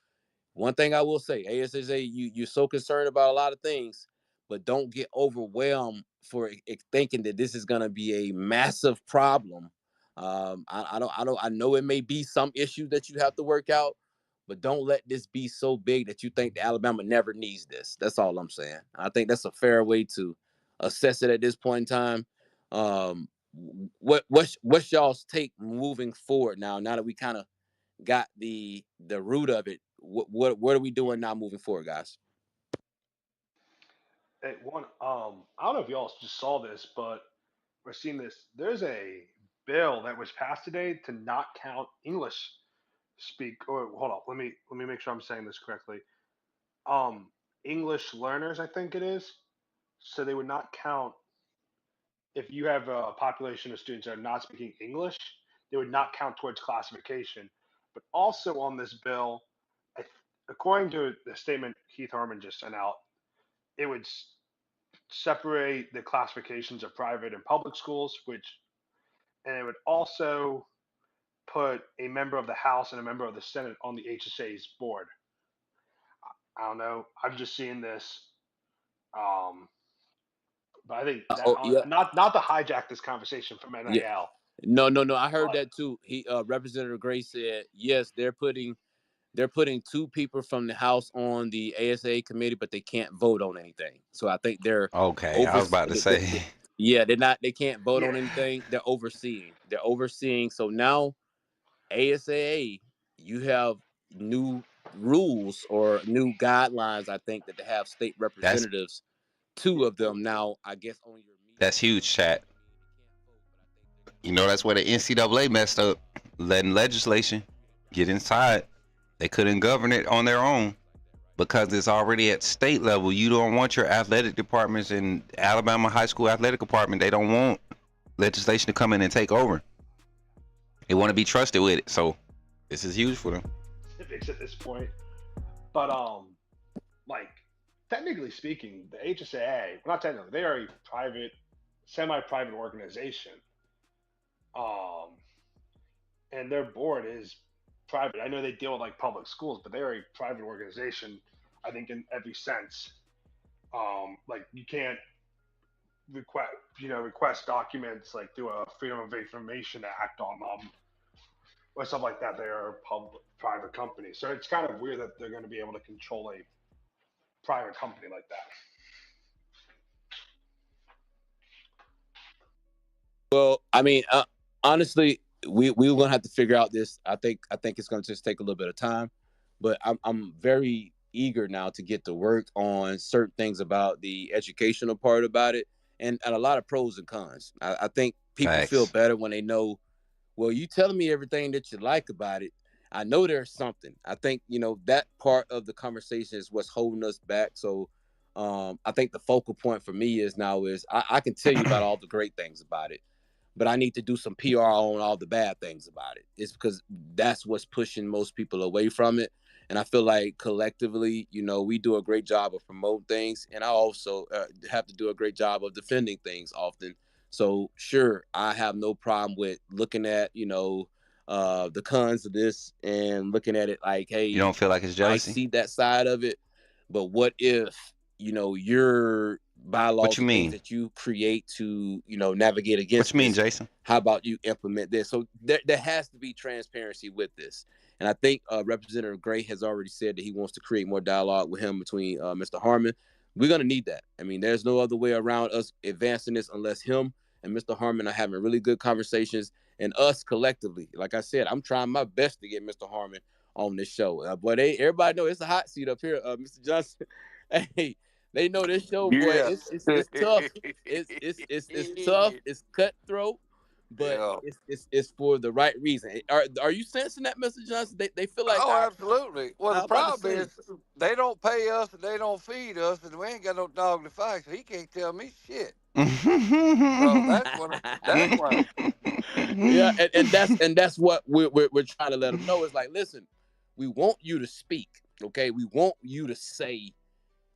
one thing I will say, ASSA, you're so concerned about a lot of things, but don't get overwhelmed for thinking that this is going to be a massive problem. I know it may be some issue that you have to work out, but don't let this be so big that you think that Alabama never needs this. That's all I'm saying. I think that's a fair way to assess it at this point in time. Um, what's y'all's take moving forward now that we kind of got the root of it? What are we doing now moving forward, guys? Hey, I don't know if y'all just saw this, but we're seeing this. There's a bill that was passed today to not count English speak. Or hold on, let me make sure I'm saying this correctly. Um, English learners, I think it is. So they would not count if you have a population of students that are not speaking English. they would not count towards classification. But also on this bill, according to the statement Keith Harmon just sent out, it would separate the classifications of private and public schools, and it would also put a member of the House and a member of the Senate on the HSA's board. I don't know. I'm just seeing this, but I think that Yeah, not to hijack this conversation from NIL. yeah. No. I heard that too. Representative Gray said yes, they're putting 2 people from the House on the ASA committee, but they can't vote on anything. So I think they're Okay, I was about to say. Yeah, they can't vote on anything. They're overseeing. So now ASA, you have new rules or new guidelines. I think that they have state representatives, 2 of them now. I guess on your meeting. That's huge, chat. You know, that's where the NCAA messed up, letting legislation get inside. They couldn't govern it on their own because it's already at state level. You don't want your athletic departments in Alabama high school athletic department. They don't want legislation to come in and take over. They want to be trusted with it. So this is huge for them. Specifics at this point, but like technically speaking, the HSAA, well, not technically, they are a private, semi-private organization, and their board is private. I know they deal with like public schools, but they're a private organization, I think, in every sense. Like you can't request documents like through a Freedom of Information Act on them or stuff like that. They are a private company, so it's kind of weird that they're going to be able to control a private company like that. Well, I mean, honestly, we're gonna have to figure out this. I think it's gonna just take a little bit of time, but I'm very eager now to get to work on certain things about the educational part about it, and a lot of pros and cons. I think people feel better when they know. Well, you telling me everything that you like about it. I know there's something. I think that part of the conversation is what's holding us back. So, I think the focal point for me is I can tell you about all the great things about it, but I need to do some PR on all the bad things about it. It's because that's what's pushing most people away from it. And I feel like collectively, we do a great job of promoting things, and I also have to do a great job of defending things often. So sure, I have no problem with looking at, the cons of this and looking at it like, hey, you don't feel like it's jealousy? I see that side of it, but what if, your bylaws and things that you create to, navigate against what you mean, Jason? How about you implement this? So there has to be transparency with this. And I think Representative Gray has already said that he wants to create more dialogue with him between Mr. Harmon. We're going to need that. I mean, there's no other way around us advancing this unless him and Mr. Harmon are having really good conversations, and us collectively. Like I said, I'm trying my best to get Mr. Harmon on this show. But everybody know it's a hot seat up here, Mr. Johnson. Hey, they know this show, boy. It's tough. It's tough. It's cutthroat, but it's for the right reason. Are you sensing that, Mr. Johnson? They feel like absolutely. Well, the problem is they don't pay us and they don't feed us, and we ain't got no dog to fight, so he can't tell me shit. So that's what. Yeah, and that's what we're trying to let them know. It's like, listen, we want you to speak, okay? We want you to say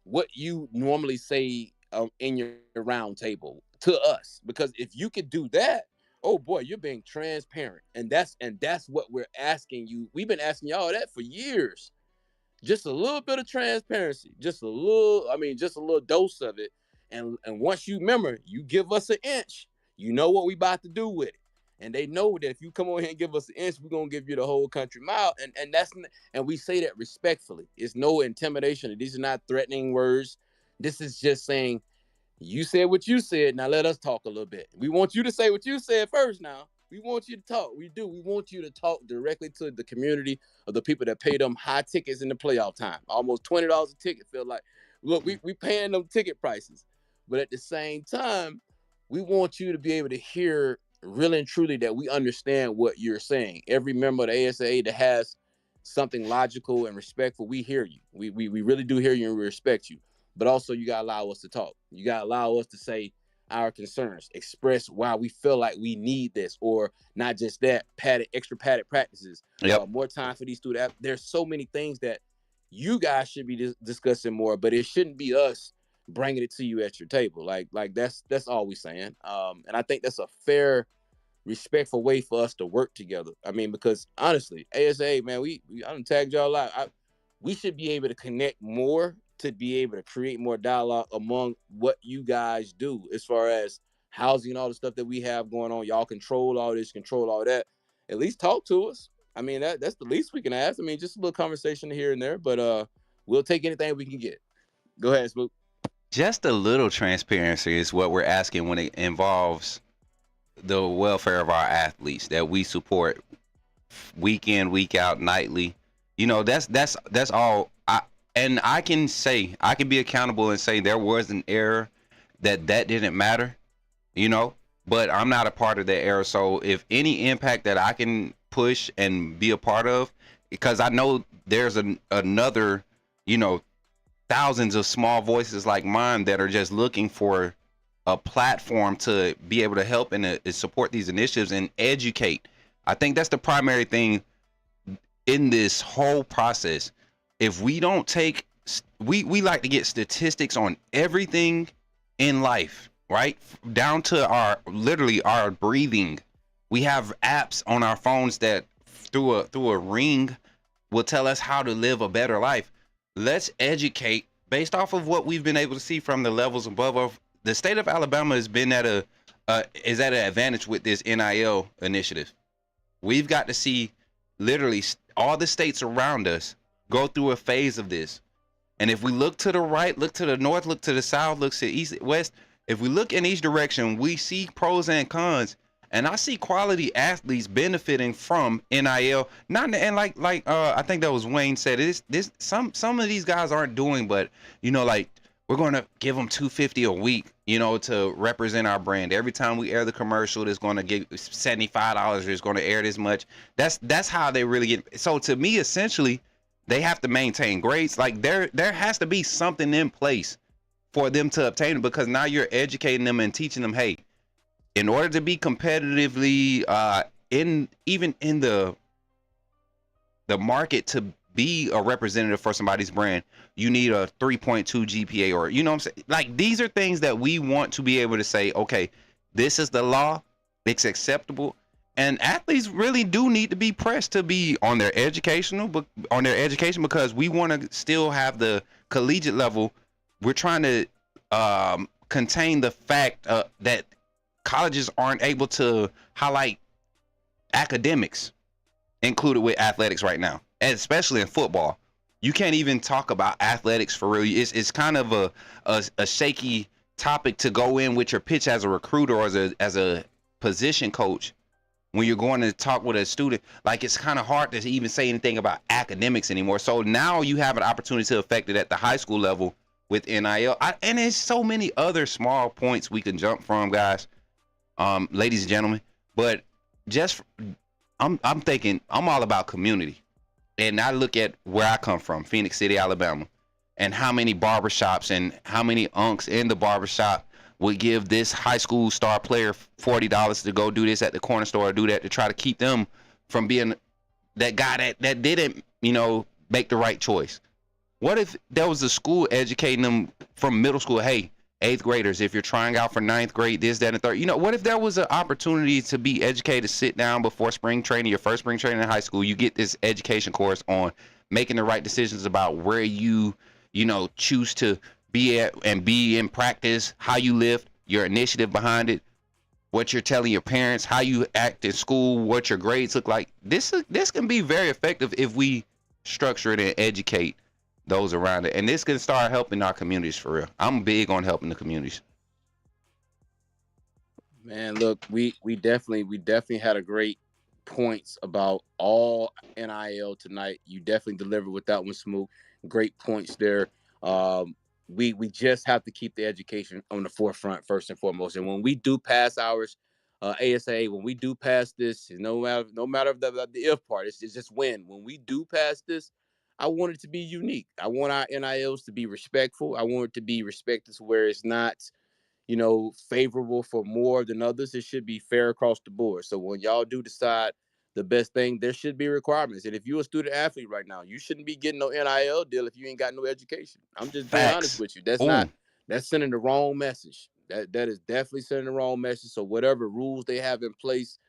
what you normally say in your round table to us, because if you could do that, oh boy, you're being transparent, and that's what we're asking you. We've been asking y'all that for years. Just a little bit of transparency, just a little dose of it. And once you remember, you give us an inch, you know what we about to do with it. And they know that if you come over here and give us an inch, we're gonna give you the whole country mile. And we say that respectfully. It's no intimidation. These are not threatening words. This is just saying, you said what you said. Now let us talk a little bit. We want you to say what you said first. Now we want you to talk. We do. We want you to talk directly to the community of the people that pay them high tickets in the playoff time. Almost $20 a ticket. Feel like, look, we paying them ticket prices, but at the same time, we want you to be able to hear really and truly that we understand what you're saying. Every member of the ASA that has something logical and respectful, we hear you. We really do hear you, and we respect you. But also, you gotta allow us to talk. You gotta allow us to say, our concerns, express why we feel like we need this, or not just that, extra padded practices, Yep. more time for these students. There's so many things that you guys should be discussing more, but it shouldn't be us bringing it to you at your table. Like that's all we saying. And I think that's a fair, respectful way for us to work together. I mean, because honestly, ASA, man, I done tagged y'all out. We should be able to connect more to be able to create more dialogue among what you guys do as far as housing and all the stuff that we have going on. Y'all control all this, control all that. At least talk to us. I mean, that's the least we can ask. I mean, just a little conversation here and there, but we'll take anything we can get. Go ahead, Smook. Just a little transparency is what we're asking when it involves the welfare of our athletes that we support week in, week out, nightly. You know, that's all. I can say, I can be accountable and say there was an error that didn't matter, you know, but I'm not a part of that error. So if any impact that I can push and be a part of, because I know there's another, you know, thousands of small voices like mine that are just looking for a platform to be able to help and support these initiatives and educate. I think that's the primary thing in this whole process. If we don't take, we like to get statistics on everything in life, right? Down to literally our breathing. We have apps on our phones that through a ring will tell us how to live a better life. Let's educate based off of what we've been able to see from the levels above. The state of Alabama has been at is at an advantage with this NIL initiative. We've got to see literally all the states around us go through a phase of this. And if we look to the right, look to the north, look to the south, look to the east, west, if we look in each direction, we see pros and cons. And I see quality athletes benefiting from NIL. Not and like I think that was Wayne said, this some of these guys aren't doing, but you know, like we're going to give them $250 a week, you know, to represent our brand. Every time we air the commercial, it's going to get $75. It's going to air this much. That's how they really get. So to me, essentially, they have to maintain grades. Like there has to be something in place for them to obtain it, because now you're educating them and teaching them, hey, in order to be competitively in the market to be a representative for somebody's brand, you need a 3.2 GPA, or you know what I'm saying? Like these are things that we want to be able to say, okay, this is the law, it's acceptable. And athletes really do need to be pressed to be on their education, because we want to still have the collegiate level. We're trying to contain the fact that colleges aren't able to highlight academics included with athletics right now, and especially in football. You can't even talk about athletics for real. It's kind of a shaky topic to go in with your pitch as a recruiter or as a position coach when you're going to talk with a student. Like it's kind of hard to even say anything about academics anymore. So now you have an opportunity to affect it at the high school level with NIL. And there's so many other small points we can jump from, guys. Ladies and gentlemen, but just I'm thinking I'm all about community, and I look at where I come from, Phoenix City, Alabama, and how many barbershops and how many unks in the barbershop would give this high school star player $40 to go do this at the corner store or do that to try to keep them from being that guy that didn't, you know, make the right choice. What if there was a school educating them from middle school? Hey, 8th graders, if you're trying out for 9th grade, this, that, and the third. You know, what if there was an opportunity to be educated, sit down before spring training, your first spring training in high school, you get this education course on making the right decisions about where you know, choose to be at and be in practice, how you live, your initiative behind it, what you're telling your parents, how you act in school, what your grades look like. This can be very effective if we structure it and educate those around it, and this can start helping our communities for real. I'm big on helping the communities. Man, look, we definitely had a great points about all NIL tonight. You definitely delivered with that one, Smook. Great points there. We just have to keep the education on the forefront first and foremost. And when we do pass ours, ASA, when we do pass this, no matter the if part, it's just when we do pass this, I want it to be unique. I want our NILs to be respectful. I want it to be respected to where it's not, favorable for more than others. It should be fair across the board. So when y'all do decide the best thing, there should be requirements. And if you're a student athlete right now, you shouldn't be getting no NIL deal if you ain't got no education. I'm just being honest Facts. with you. That's Ooh. not that's sending the wrong message. That is definitely sending the wrong message. So whatever rules they have in place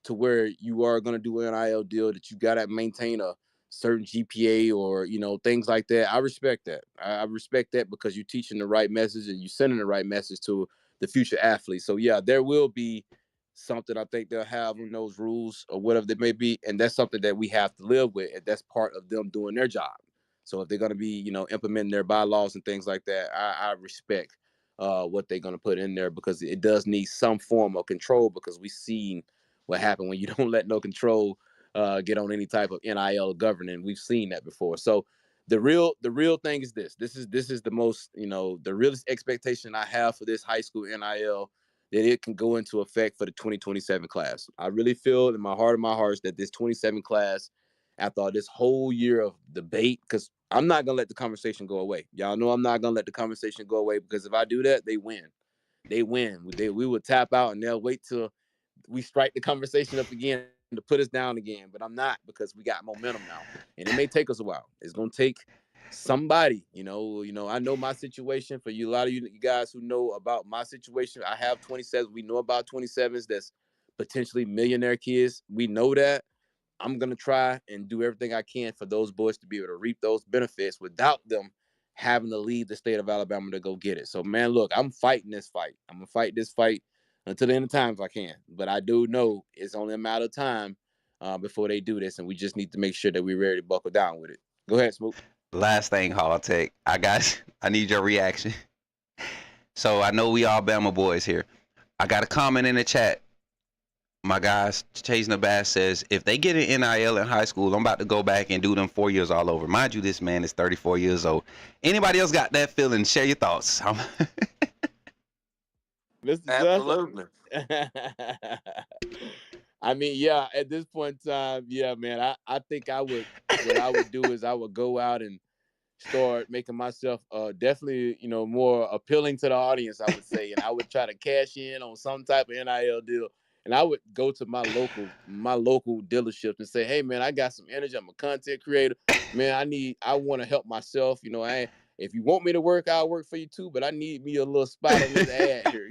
to where you are going to do an NIL deal, that you got to maintain a certain GPA or things like that. I respect that. I respect that because you're teaching the right message and you're sending the right message to the future athletes. So yeah, there will be something I think they'll have in those rules or whatever they may be, and that's something that we have to live with, and that's part of them doing their job. So if they're going to be implementing their bylaws and things like that, I respect what they're going to put in there, because it does need some form of control, because we've seen what happened when you don't let no control get on any type of NIL governing. We've seen that before. So the real thing is this. This is the most, the realest expectation I have for this high school NIL, that it can go into effect for the 2027 class. I really feel in my heart of my hearts that this 27 class, after this whole year of debate, because I'm not gonna let the conversation go away. Y'all know I'm not gonna let the conversation go away, because if I do that, they win. They win. We will tap out and they'll wait till we strike the conversation up again to put us down again. But I'm not, because we got momentum now, and it may take us a while. It's gonna take somebody. I know my situation. For you, a lot of you guys who know about my situation, I have 27. We know about 27s that's potentially millionaire kids. We know that. I'm gonna try and do everything I can for those boys to be able to reap those benefits without them having to leave the state of Alabama to go get it. So man, look, I'm fighting this fight. I'm gonna fight this fight until the end of time if I can. But I do know it's only a matter of time before they do this, and we just need to make sure that we're ready to buckle down with it. Go ahead, Smook. Last thing, Halltech. I need your reaction. So I know we all Bama boys here. I got a comment in the chat. My guys, Chasing the Bass says, if they get an NIL in high school, I'm about to go back and do them 4 years all over. Mind you, this man is 34 years old. Anybody else got that feeling? Share your thoughts. Mr. Absolutely. I mean, yeah, at this point in time, yeah, man, I think what I would do is I would go out and start making myself definitely, more appealing to the audience, I would say. And I would try to cash in on some type of NIL deal. And I would go to my local dealerships and say, hey man, I got some energy. I'm a content creator. Man, I want to help myself. If you want me to work, I'll work for you too, but I need me a little spot on this ad here.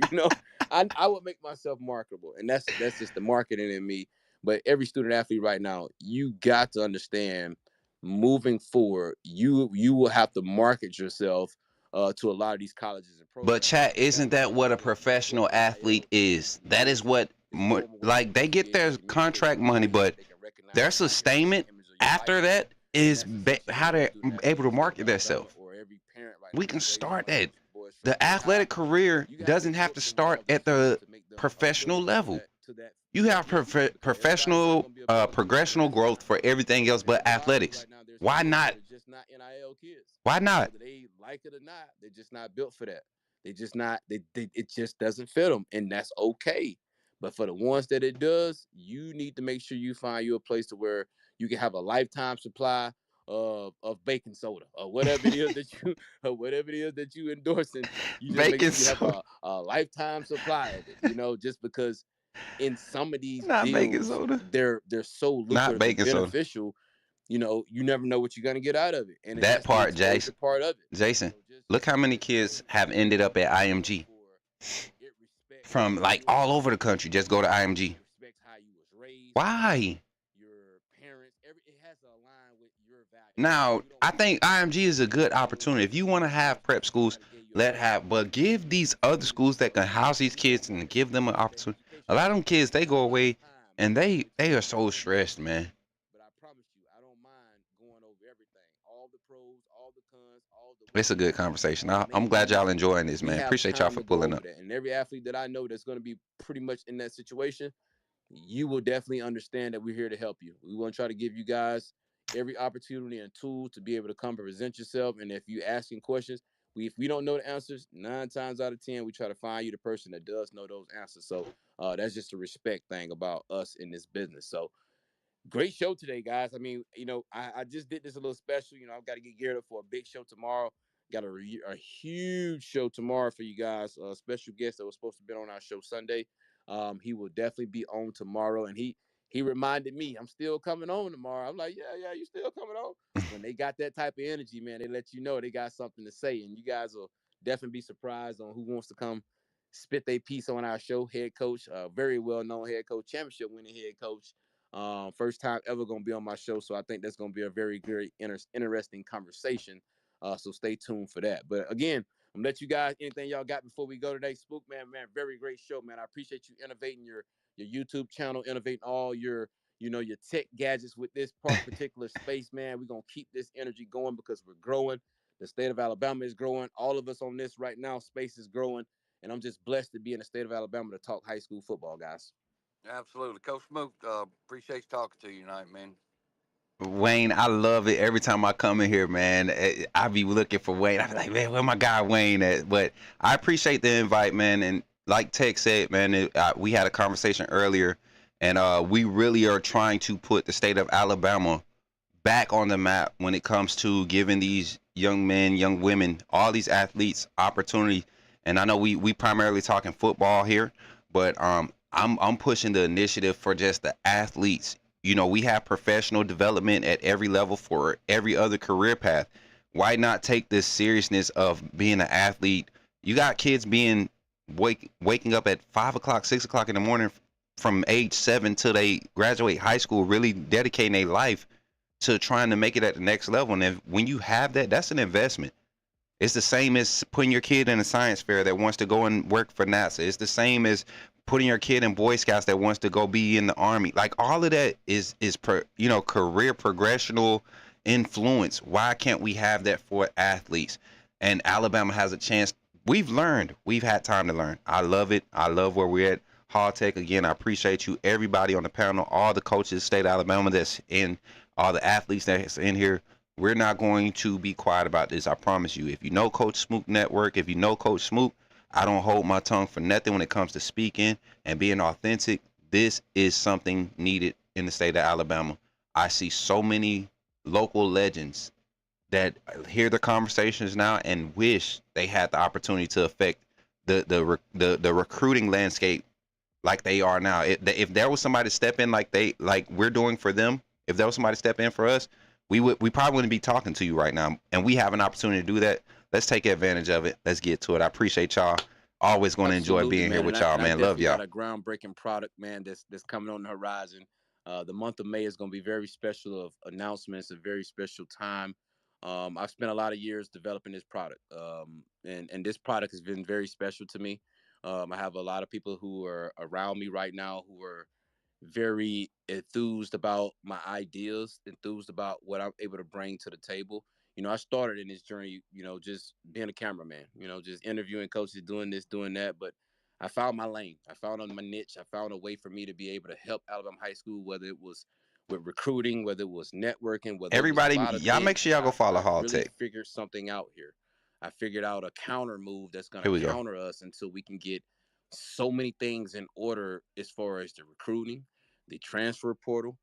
I would make myself marketable. And that's just the marketing in me. But every student athlete right now, you got to understand, moving forward, you will have to market yourself to a lot of these colleges and programs. But chat, isn't that what a professional athlete is? That is what, like, they get their contract money, but their sustainment after that is how they're able to market themselves. We can start that. The athletic career doesn't have to start at the professional level. You have professional progressional growth for everything else but athletics. Why not? Why not? Whether they like it or not, they're just not built for that. They just not. It just doesn't fit them, and that's okay. But for the ones that it does, you need to make sure you find you a place to where you can have a lifetime supply of baking soda or whatever it is that you endorsing. You just make Bacon sure you have soda. a lifetime supply of it. Just because in some of these Not baking deals, soda. they're so Not lucrative and baking soda. beneficial. You never know what you're gonna get out of it, and That that's the part, exposure part of it. Jason, look how many kids have ended up at IMG from like all over the country. Just go to IMG. Why? Now, I think IMG is a good opportunity. If you want to have prep schools, but give these other schools that can house these kids and give them an opportunity. A lot of them kids, they go away and they are so stressed, man. It's a good conversation. I'm glad y'all enjoying this, man. Appreciate y'all for pulling up. And every athlete that I know that's going to be pretty much in that situation, you will definitely understand that we're here to help you. We want to try to give you guys every opportunity and tool to be able to come present yourself. And if you asking questions, if we don't know the answers, 9 times out of 10, we try to find you the person that does know those answers. So that's just a respect thing about us in this business. So great show today, guys. I mean, I just did this a little special. I've got to get geared up for a big show tomorrow. Got a huge show tomorrow for you guys. A special guest that was supposed to be on our show Sunday. He will definitely be on tomorrow, and he reminded me I'm still coming on tomorrow. I'm like, yeah, you still coming on. When they got that type of energy, man, they let you know they got something to say, and you guys will definitely be surprised on who wants to come spit their piece on our show. Head coach, very well known head coach, championship winning head coach. First time ever going to be on my show, so I think that's going to be a very, very interesting conversation. So stay tuned for that. But again, I'm gonna let you guys anything y'all got before we go today. Spook, man, very great show, man. I appreciate you innovating your YouTube channel, innovating all your tech gadgets with this particular space, man. We're gonna keep this energy going because we're growing. The state of Alabama is growing. All of us on this right now, space is growing, and I'm just blessed to be in the state of Alabama to talk high school football, guys. Absolutely. Coach Smook, appreciate talking to you tonight, man. Wayne, I love it every time I come in here, man. I be looking for Wayne. I be like, man, where my guy Wayne at? But I appreciate the invite, man. And like Tech said, man, we had a conversation earlier, and we really are trying to put the state of Alabama back on the map when it comes to giving these young men, young women, all these athletes opportunity. And I know we primarily talking football here, but I'm pushing the initiative for just the athletes. You know, we have professional development at every level for every other career path. Why not take this seriousness of being an athlete? You got kids being waking up at 5 o'clock, 6 o'clock in the morning from age 7 till they graduate high school, really dedicating their life to trying to make it at the next level. And if, when you have that, that's an investment. It's the same as putting your kid in a science fair that wants to go and work for NASA. It's the same as putting your kid in Boy Scouts that wants to go be in the Army. Like all of that is career progressional influence. Why can't we have that for athletes? And Alabama has a chance. We've learned. We've had time to learn. I love it. I love where we're at. Halltech, again, I appreciate you, everybody on the panel, all the coaches, state of Alabama that's in, all the athletes that's in here. We're not going to be quiet about this. I promise you. If you know Coach Smook Network, if you know Coach Smook, I don't hold my tongue for nothing when it comes to speaking and being authentic. This is something needed in the state of Alabama. I see so many local legends that hear the conversations now and wish they had the opportunity to affect the recruiting landscape like they are now. If there was somebody to step in like we're doing for them, if there was somebody to step in for us, we probably wouldn't be talking to you right now. And we have an opportunity to do that. Let's take advantage of it. Let's get to it. I appreciate y'all. Always going to enjoy Absolutely, being man. here with And y'all, I man. Love definitely y'all. got a groundbreaking product, man, that's coming on the horizon. The month of May is going to be very special of announcements, a very special time. I've spent a lot of years developing this product, and this product has been very special to me. I have a lot of people who are around me right now who are very enthused about my ideas, enthused about what I'm able to bring to the table. I started in this journey, just being a cameraman, just interviewing coaches, doing this, doing that. But I found my lane. I found my niche. I found a way for me to be able to help Alabama high school, whether it was with recruiting, whether it was networking, whether it was a Everybody, lot of y'all make things. sure y'all go follow I've really Halltech. figured something out here. I figured out a counter move that's going Here we to go. counter us until we can get so many things in order as far as the recruiting, the transfer portal.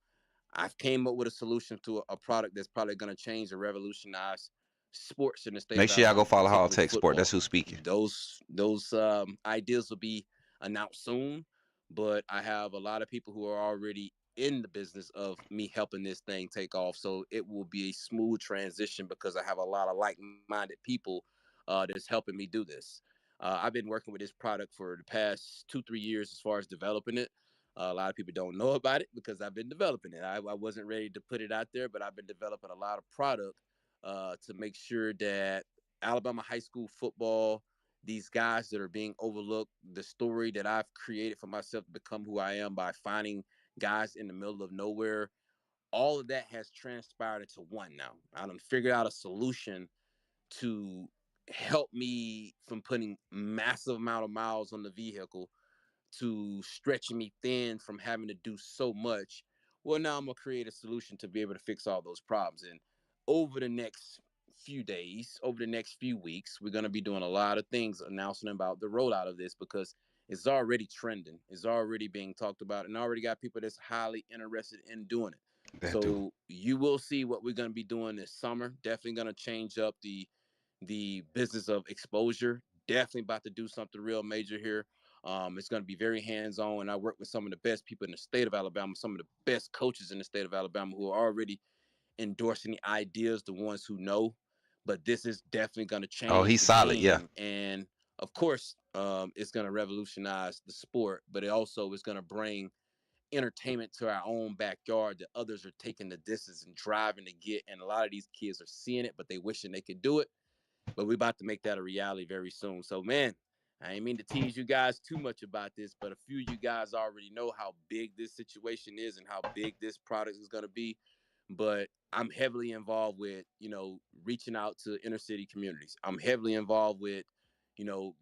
I've came up with a solution to a product that's probably going to change and revolutionize sports in the state Make of sure y'all go Alabama, follow particularly Halltech Sport. That's football. who's speaking. Those ideas will be announced soon, but I have a lot of people who are already in the business of me helping this thing take off. So it will be a smooth transition because I have a lot of like-minded people that's helping me do this. I've been working with this product for the past 2-3 years as far as developing it. A lot of people don't know about it because I've been developing it. I wasn't ready to put it out there, but I've been developing a lot of product to make sure that Alabama high school football, these guys that are being overlooked, the story that I've created for myself to become who I am by finding guys in the middle of nowhere, all of that has transpired into one now. I done figured out a solution to help me from putting massive amount of miles on the vehicle to stretching me thin from having to do so much. Well, now I'm gonna create a solution to be able to fix all those problems. And over the next few days, over the next few weeks, we're gonna be doing a lot of things announcing about the rollout of this because it's already trending, it's already being talked about, and already got people that's highly interested in doing it. That too. So you will see what we're gonna be doing this summer. Definitely gonna change up the business of exposure. Definitely about to do something real major here. It's going to be very hands-on, and I work with some of the best people in the state of Alabama, some of the best coaches in the state of Alabama who are already endorsing the ideas, the ones who know. But this is definitely going to Oh, change he's the solid. Yeah. game, and of course, it's going to revolutionize the sport. But it also is going to bring entertainment to our own backyard that others are taking the distance and driving to get. And a lot of these kids are seeing it, but they wishing they could do it. But we're about to make that a reality very soon. So, man, I ain't mean to tease you guys too much about this, but a few of you guys already know how big this situation is and how big this product is going to be. But I'm heavily involved with, reaching out to inner city communities. I'm heavily involved with,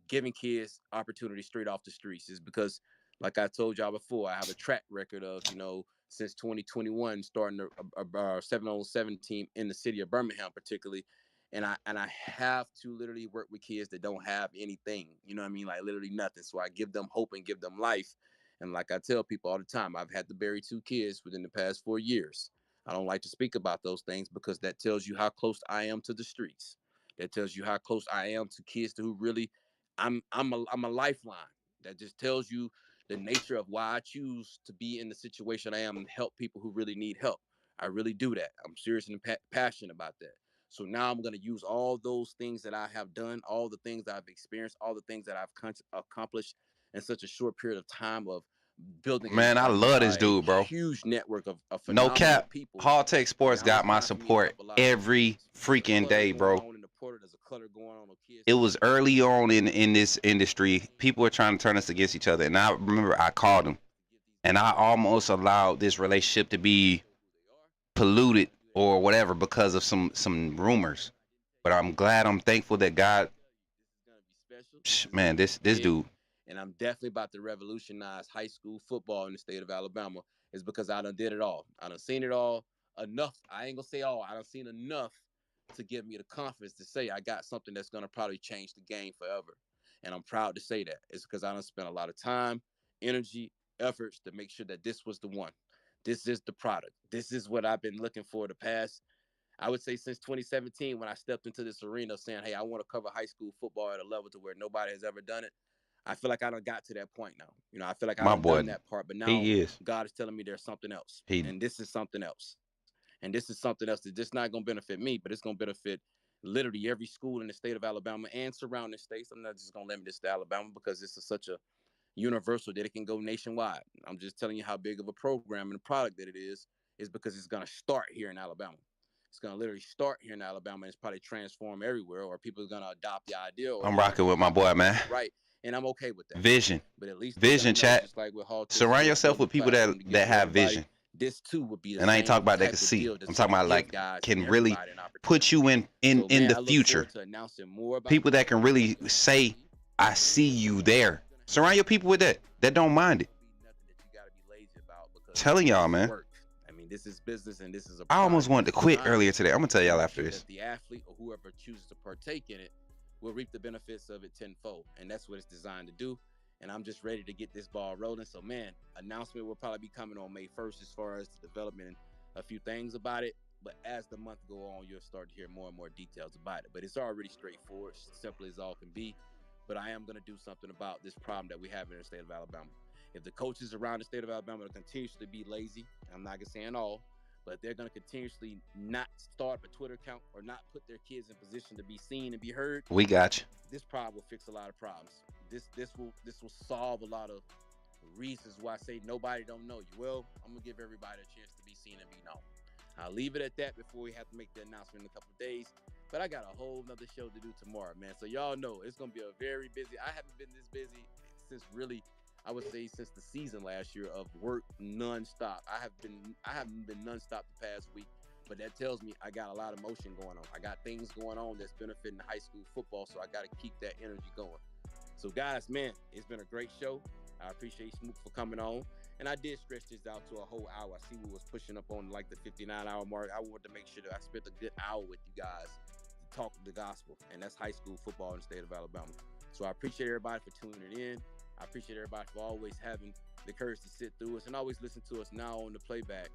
giving kids opportunities straight off the streets. Is because, like I told y'all before, I have a track record of, since 2021, starting a 7-on-7 team in the city of Birmingham, particularly. And I have to literally work with kids that don't have anything, you know what I mean? Like literally nothing. So I give them hope and give them life. And like I tell people all the time, I've had to bury 2 kids within the past 4 years. I don't like to speak about those things because that tells you how close I am to the streets. That tells you how close I am to kids who really, I'm a lifeline. That just tells you the nature of why I choose to be in the situation I am and help people who really need help. I really do that. I'm serious and passionate about that. So now I'm going to use all those things that I have done, all the things I've experienced, all the things that I've accomplished in such a short period of time of building Man, I love this a dude, bro. huge network of No phenomenal cap. people. Halltech Sports Now got it's my time for me to support help a lot of these every kids. There's a freaking clutter day, going bro. on in the portal. There's a clutter going on kids. It was early on in this industry. People were trying to turn us against each other. And I remember I called him. And I almost allowed this relationship to be polluted or whatever because of some rumors. But I'm glad, I'm thankful that God, man, this dude. And I'm definitely about to revolutionize high school football in the state of Alabama. Is because I done did it all. I done seen it all enough. I ain't gonna say all. I done seen enough to give me the confidence to say I got something that's gonna probably change the game forever. And I'm proud to say that. It's because I done spent a lot of time, energy, efforts to make sure that this was the one. This is the product. This is what I've been looking for the past, I would say, since 2017, when I stepped into this arena saying, hey, I want to cover high school football at a level to where nobody has ever done it. I feel like I done got to that point now. I feel like I My done done boy. that part, but now He is. God is telling me there's something else. He And this is something else. And this is something else that's just not going to benefit me, but it's going to benefit literally every school in the state of Alabama and surrounding states. I'm not just going to limit this to Alabama because this is such a universal that it can go nationwide. I'm just telling you how big of a program and a product that it is because it's going to start here in Alabama. It's going to literally start here in Alabama and it's probably transform everywhere, or people are going to adopt the idea, or I'm rocking with my boy, man. right. And I'm okay with that. Vision. But at least Vision, chat. just like with Halltech, Surround yourself with people that have vision. This too would be the and I ain't talking about that can see. I'm talking about like can really put you in the future. People that can really say, I see you there. Surround your people with that don't mind it. Telling y'all, man. I mean, this is business and this is a I almost wanted to quit earlier today. I'm gonna tell y'all after this. The athlete or whoever chooses to partake in it will reap the benefits of it tenfold, and that's what it's designed to do. And I'm just ready to get this ball rolling. So, man, announcement will probably be coming on May 1st as far as the development and a few things about it. But as the month go on, you'll start to hear more and more details about it. But it's already straightforward, simple as all can be. But I am going to do something about this problem that we have in the state of Alabama. If the coaches around the state of Alabama will continuously be lazy, I'm not going to say all, but they're going to continuously not start a Twitter account or not put their kids in position to be seen and be heard. We got you. This problem will fix a lot of problems. This will solve a lot of reasons why I say nobody don't know you. Well, I'm gonna give everybody a chance to be seen and be known. I'll leave it at that before we have to make the announcement in a couple of days. But I got a whole nother show to do tomorrow, man. So y'all know it's gonna be a very busy. I haven't been this busy since really, I would say, since the season last year of work nonstop. I haven't been nonstop the past week. But that tells me I got a lot of motion going on. I got things going on that's benefiting high school football, so I got to keep that energy going. So, guys, man, it's been a great show. I appreciate Smook for coming on. And I did stretch this out to a whole hour. I see we was pushing up on like the 59-hour mark. I wanted to make sure that I spent a good hour with you guys to talk the gospel. And that's high school football in the state of Alabama. So I appreciate everybody for tuning in. I appreciate everybody for always having the courage to sit through us and always listen to us now on the playback.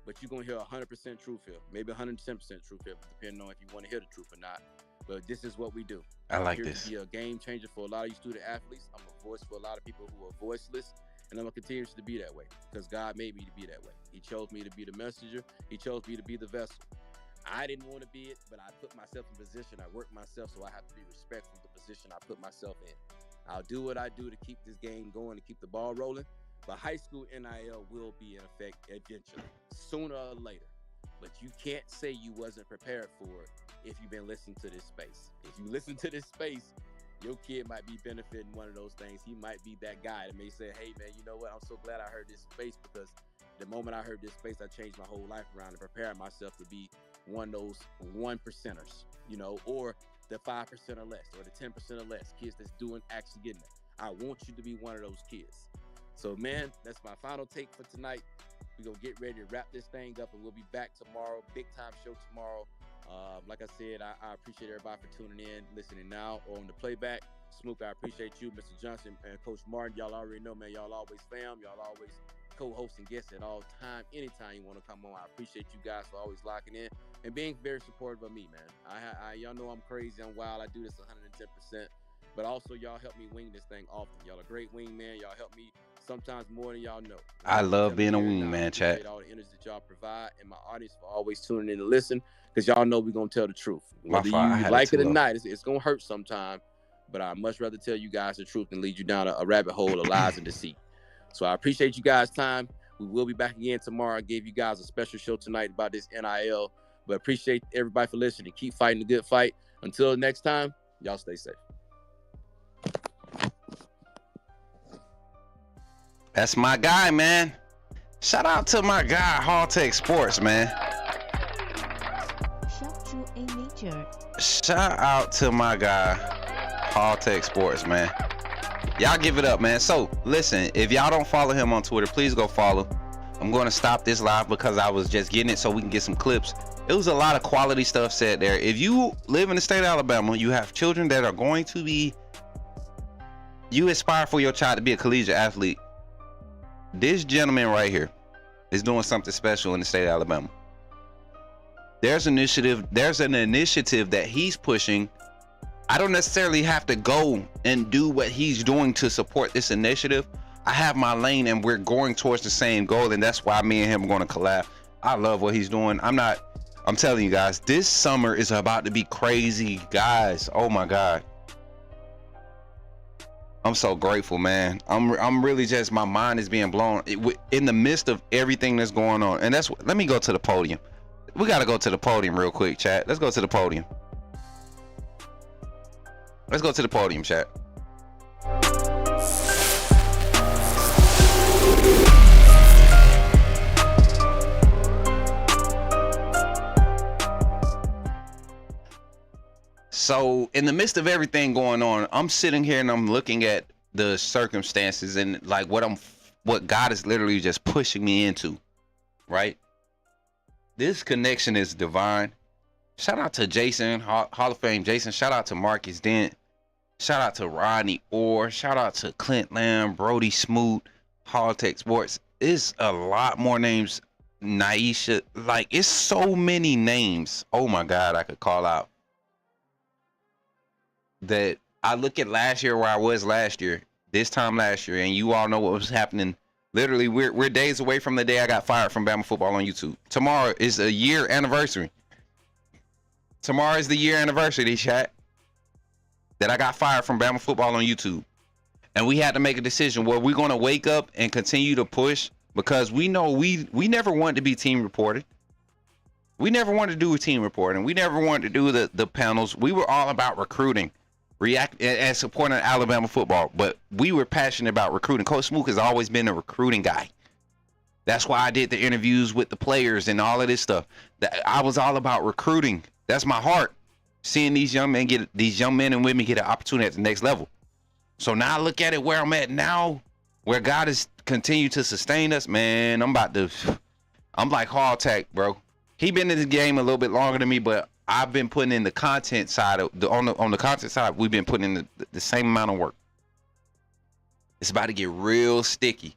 But you're going to hear 100% truth here. Maybe 110% truth here, depending on if you want to hear the truth or not. But this is what we do. I like I'm here this. to be a game changer for a lot of you student athletes. I'm a voice for a lot of people who are voiceless. And I'm going to continue to be that way because God made me to be that way. He chose me to be the messenger. He chose me to be the vessel. I didn't want to be it, but I put myself in position. I worked myself, so I have to be respectful of the position I put myself in. I'll do what I do to keep this game going, to keep the ball rolling. But high school NIL will be in effect eventually, sooner or later. But you can't say you wasn't prepared for it if you've been listening to this space. If you listen to this space, your kid might be benefiting one of those things. He might be that guy that may say, hey, man, you know what? I'm so glad I heard this space because the moment I heard this space, I changed my whole life around and prepared myself to be one of those 1%ers, you know, or the 5% or less, or the 10% or less, kids that's actually getting it. I want you to be one of those kids. So, man, that's my final take for tonight. We're going to get ready to wrap this thing up, and we'll be back tomorrow. Big time show tomorrow. Like I said, I appreciate everybody for tuning in, listening now, or on the playback. Smook, I appreciate you, Mr. Johnson, and Coach Martin. Y'all already know, man, y'all always fam. Y'all always co-host and guest at all time. Anytime you want to come on, I appreciate you guys for always locking in and being very supportive of me, man. Y'all know I'm crazy, I'm wild. I do this 110%. But also, y'all help me wing this thing often. Y'all a great wingman. Y'all help me sometimes more than y'all know. I love being a wingman, chat. Appreciate all the energy that y'all provide, and my audience for always tuning in to listen, because y'all know we're going to tell the truth. Whether you like it or not, it's going to hurt sometime, but I'd much rather tell you guys the truth than lead you down a rabbit hole of lies and deceit. So I appreciate you guys' time. We will be back again tomorrow. I gave you guys a special show tonight about this NIL, but appreciate everybody for listening. Keep fighting the good fight. Until next time, y'all stay safe. That's my guy, man. Shout out to my guy, Halltech Sports, man. Shout out to my guy, Halltech Sports, man. Y'all give it up, man. So, listen, if y'all don't follow him on Twitter, please go follow. I'm going to stop this live because I was just getting it so we can get some clips. It was a lot of quality stuff said there. If you live in the state of Alabama, you have children that are going to be, you aspire for your child to be a collegiate athlete. This gentleman right here is doing something special in the state of Alabama. There's an initiative that he's pushing. I don't necessarily have to go and do what he's doing to support this initiative. I have my lane and we're going towards the same goal, and that's why me and him are going to collab. I love what he's doing. I'm telling you guys, this summer is about to be crazy, guys. Oh my God. I'm so grateful, man. I'm really just, my mind is being blown in the midst of everything that's going on. And let me go to the podium. We got to go to the podium real quick, chat. Let's go to the podium. Let's go to the podium, chat. So in the midst of everything going on, I'm sitting here and I'm looking at the circumstances and like what God is literally just pushing me into, right? This connection is divine. Shout out to Jason, Hall of Fame Jason. Shout out to Marcus Dent. Shout out to Rodney Orr. Shout out to Clint Lamb, Brody Smoot, Halltech Sports. It's a lot more names. Naisha, like it's so many names. Oh my God, I could call out. That I look at last year where I was last year, this time last year, and you all know what was happening. Literally, we're days away from the day I got fired from Bama football on YouTube. Tomorrow is a year anniversary. Tomorrow is the year anniversary, chat, that I got fired from Bama football on YouTube. And we had to make a decision. Were we going to wake up and continue to push? Because we know we never wanted to be team reported. We never wanted to do a team reporting. We never wanted to do the panels. We were all about recruiting, react and supporting Alabama football. But we were passionate about recruiting. Coach Smook has always been a recruiting guy. That's why I did the interviews with the players and all of this stuff. I was all about recruiting. That's my heart. Seeing these young men and women get an opportunity at the next level. So now I look at it where I'm at now, where God has continued to sustain us. Man, I'm like Halltech, bro. He been in the game a little bit longer than me, but I've been putting in the content side on the content side. We've been putting in the same amount of work. It's about to get real sticky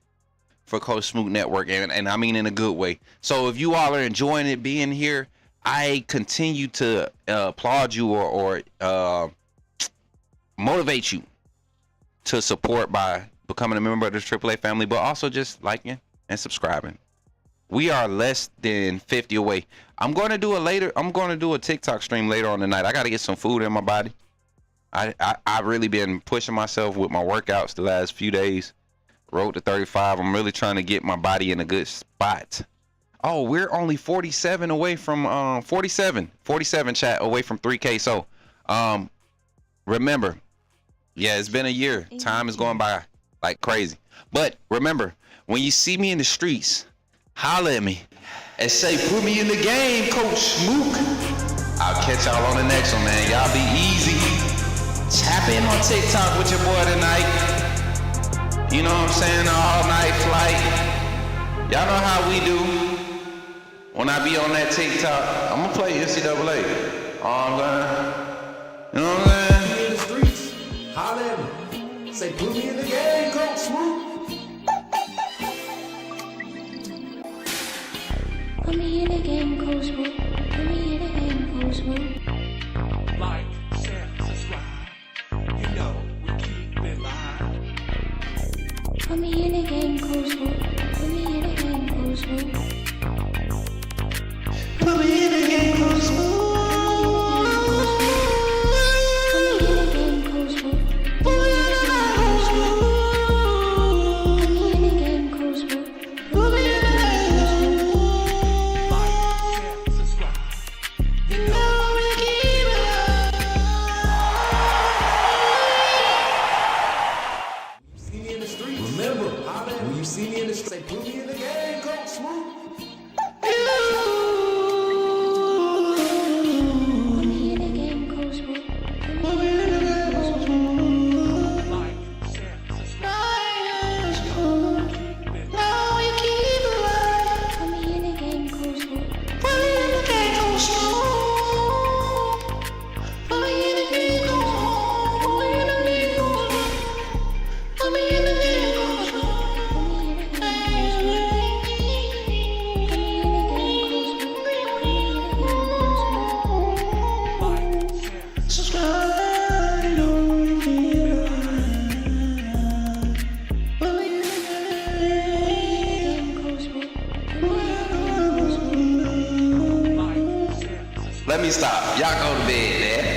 for Coach Smook Network, and I mean in a good way. So if you all are enjoying it being here, I continue to applaud you or motivate you to support by becoming a member of the AAA family, but also just liking and subscribing. We are less than 50 away. I'm going to do a TikTok stream later on tonight. I got to get some food in my body. I've really been pushing myself with my workouts the last few days. Road to 35. I'm really trying to get my body in a good spot. Oh, we're only 47 away from 47 chat away from 3K. So remember, yeah, it's been a year. Time is going by like crazy. But remember, when you see me in the streets, holler at me and say, put me in the game, Coach Smook. I'll catch y'all on the next one, man. Y'all be easy. Tap in on TikTok with your boy tonight. You know what I'm saying? All night flight. Y'all know how we do. When I be on that TikTok, I'm gonna play NCAA. All I'm you know what I'm saying? In the streets, holler at me. Say, put me in the game, Coach Smook. Put me in the game, Coach Smook. Put me in the game, Coach Smook. Like, share, subscribe. You know we keep it live. Put me in the game, Coach Smook. Put me in the game, Coach Smook. Put me in the game, Coach Smook. Put me in the game, Coach Smook. Put me in the game, Coach Smook. Put me in the game, Coach Smook. Put me in the game, Coach Smook. Like, share, subscribe. You know we keep it live. See me in the streets. Remember, holler when you see me in the streets. Say, put me in the game, Coach Smook. Put me in the game, Coach Smook. Put me in the game, Coach Smook. Like, share, subscribe. Put me in the game, Coach Smook. Put me in the game, Coach Smook. Put me in the game, Coach Smook. Put me in the game, Coach Smook. Put me in the game, Coach Smook. Let me stop. Y'all go to bed, man.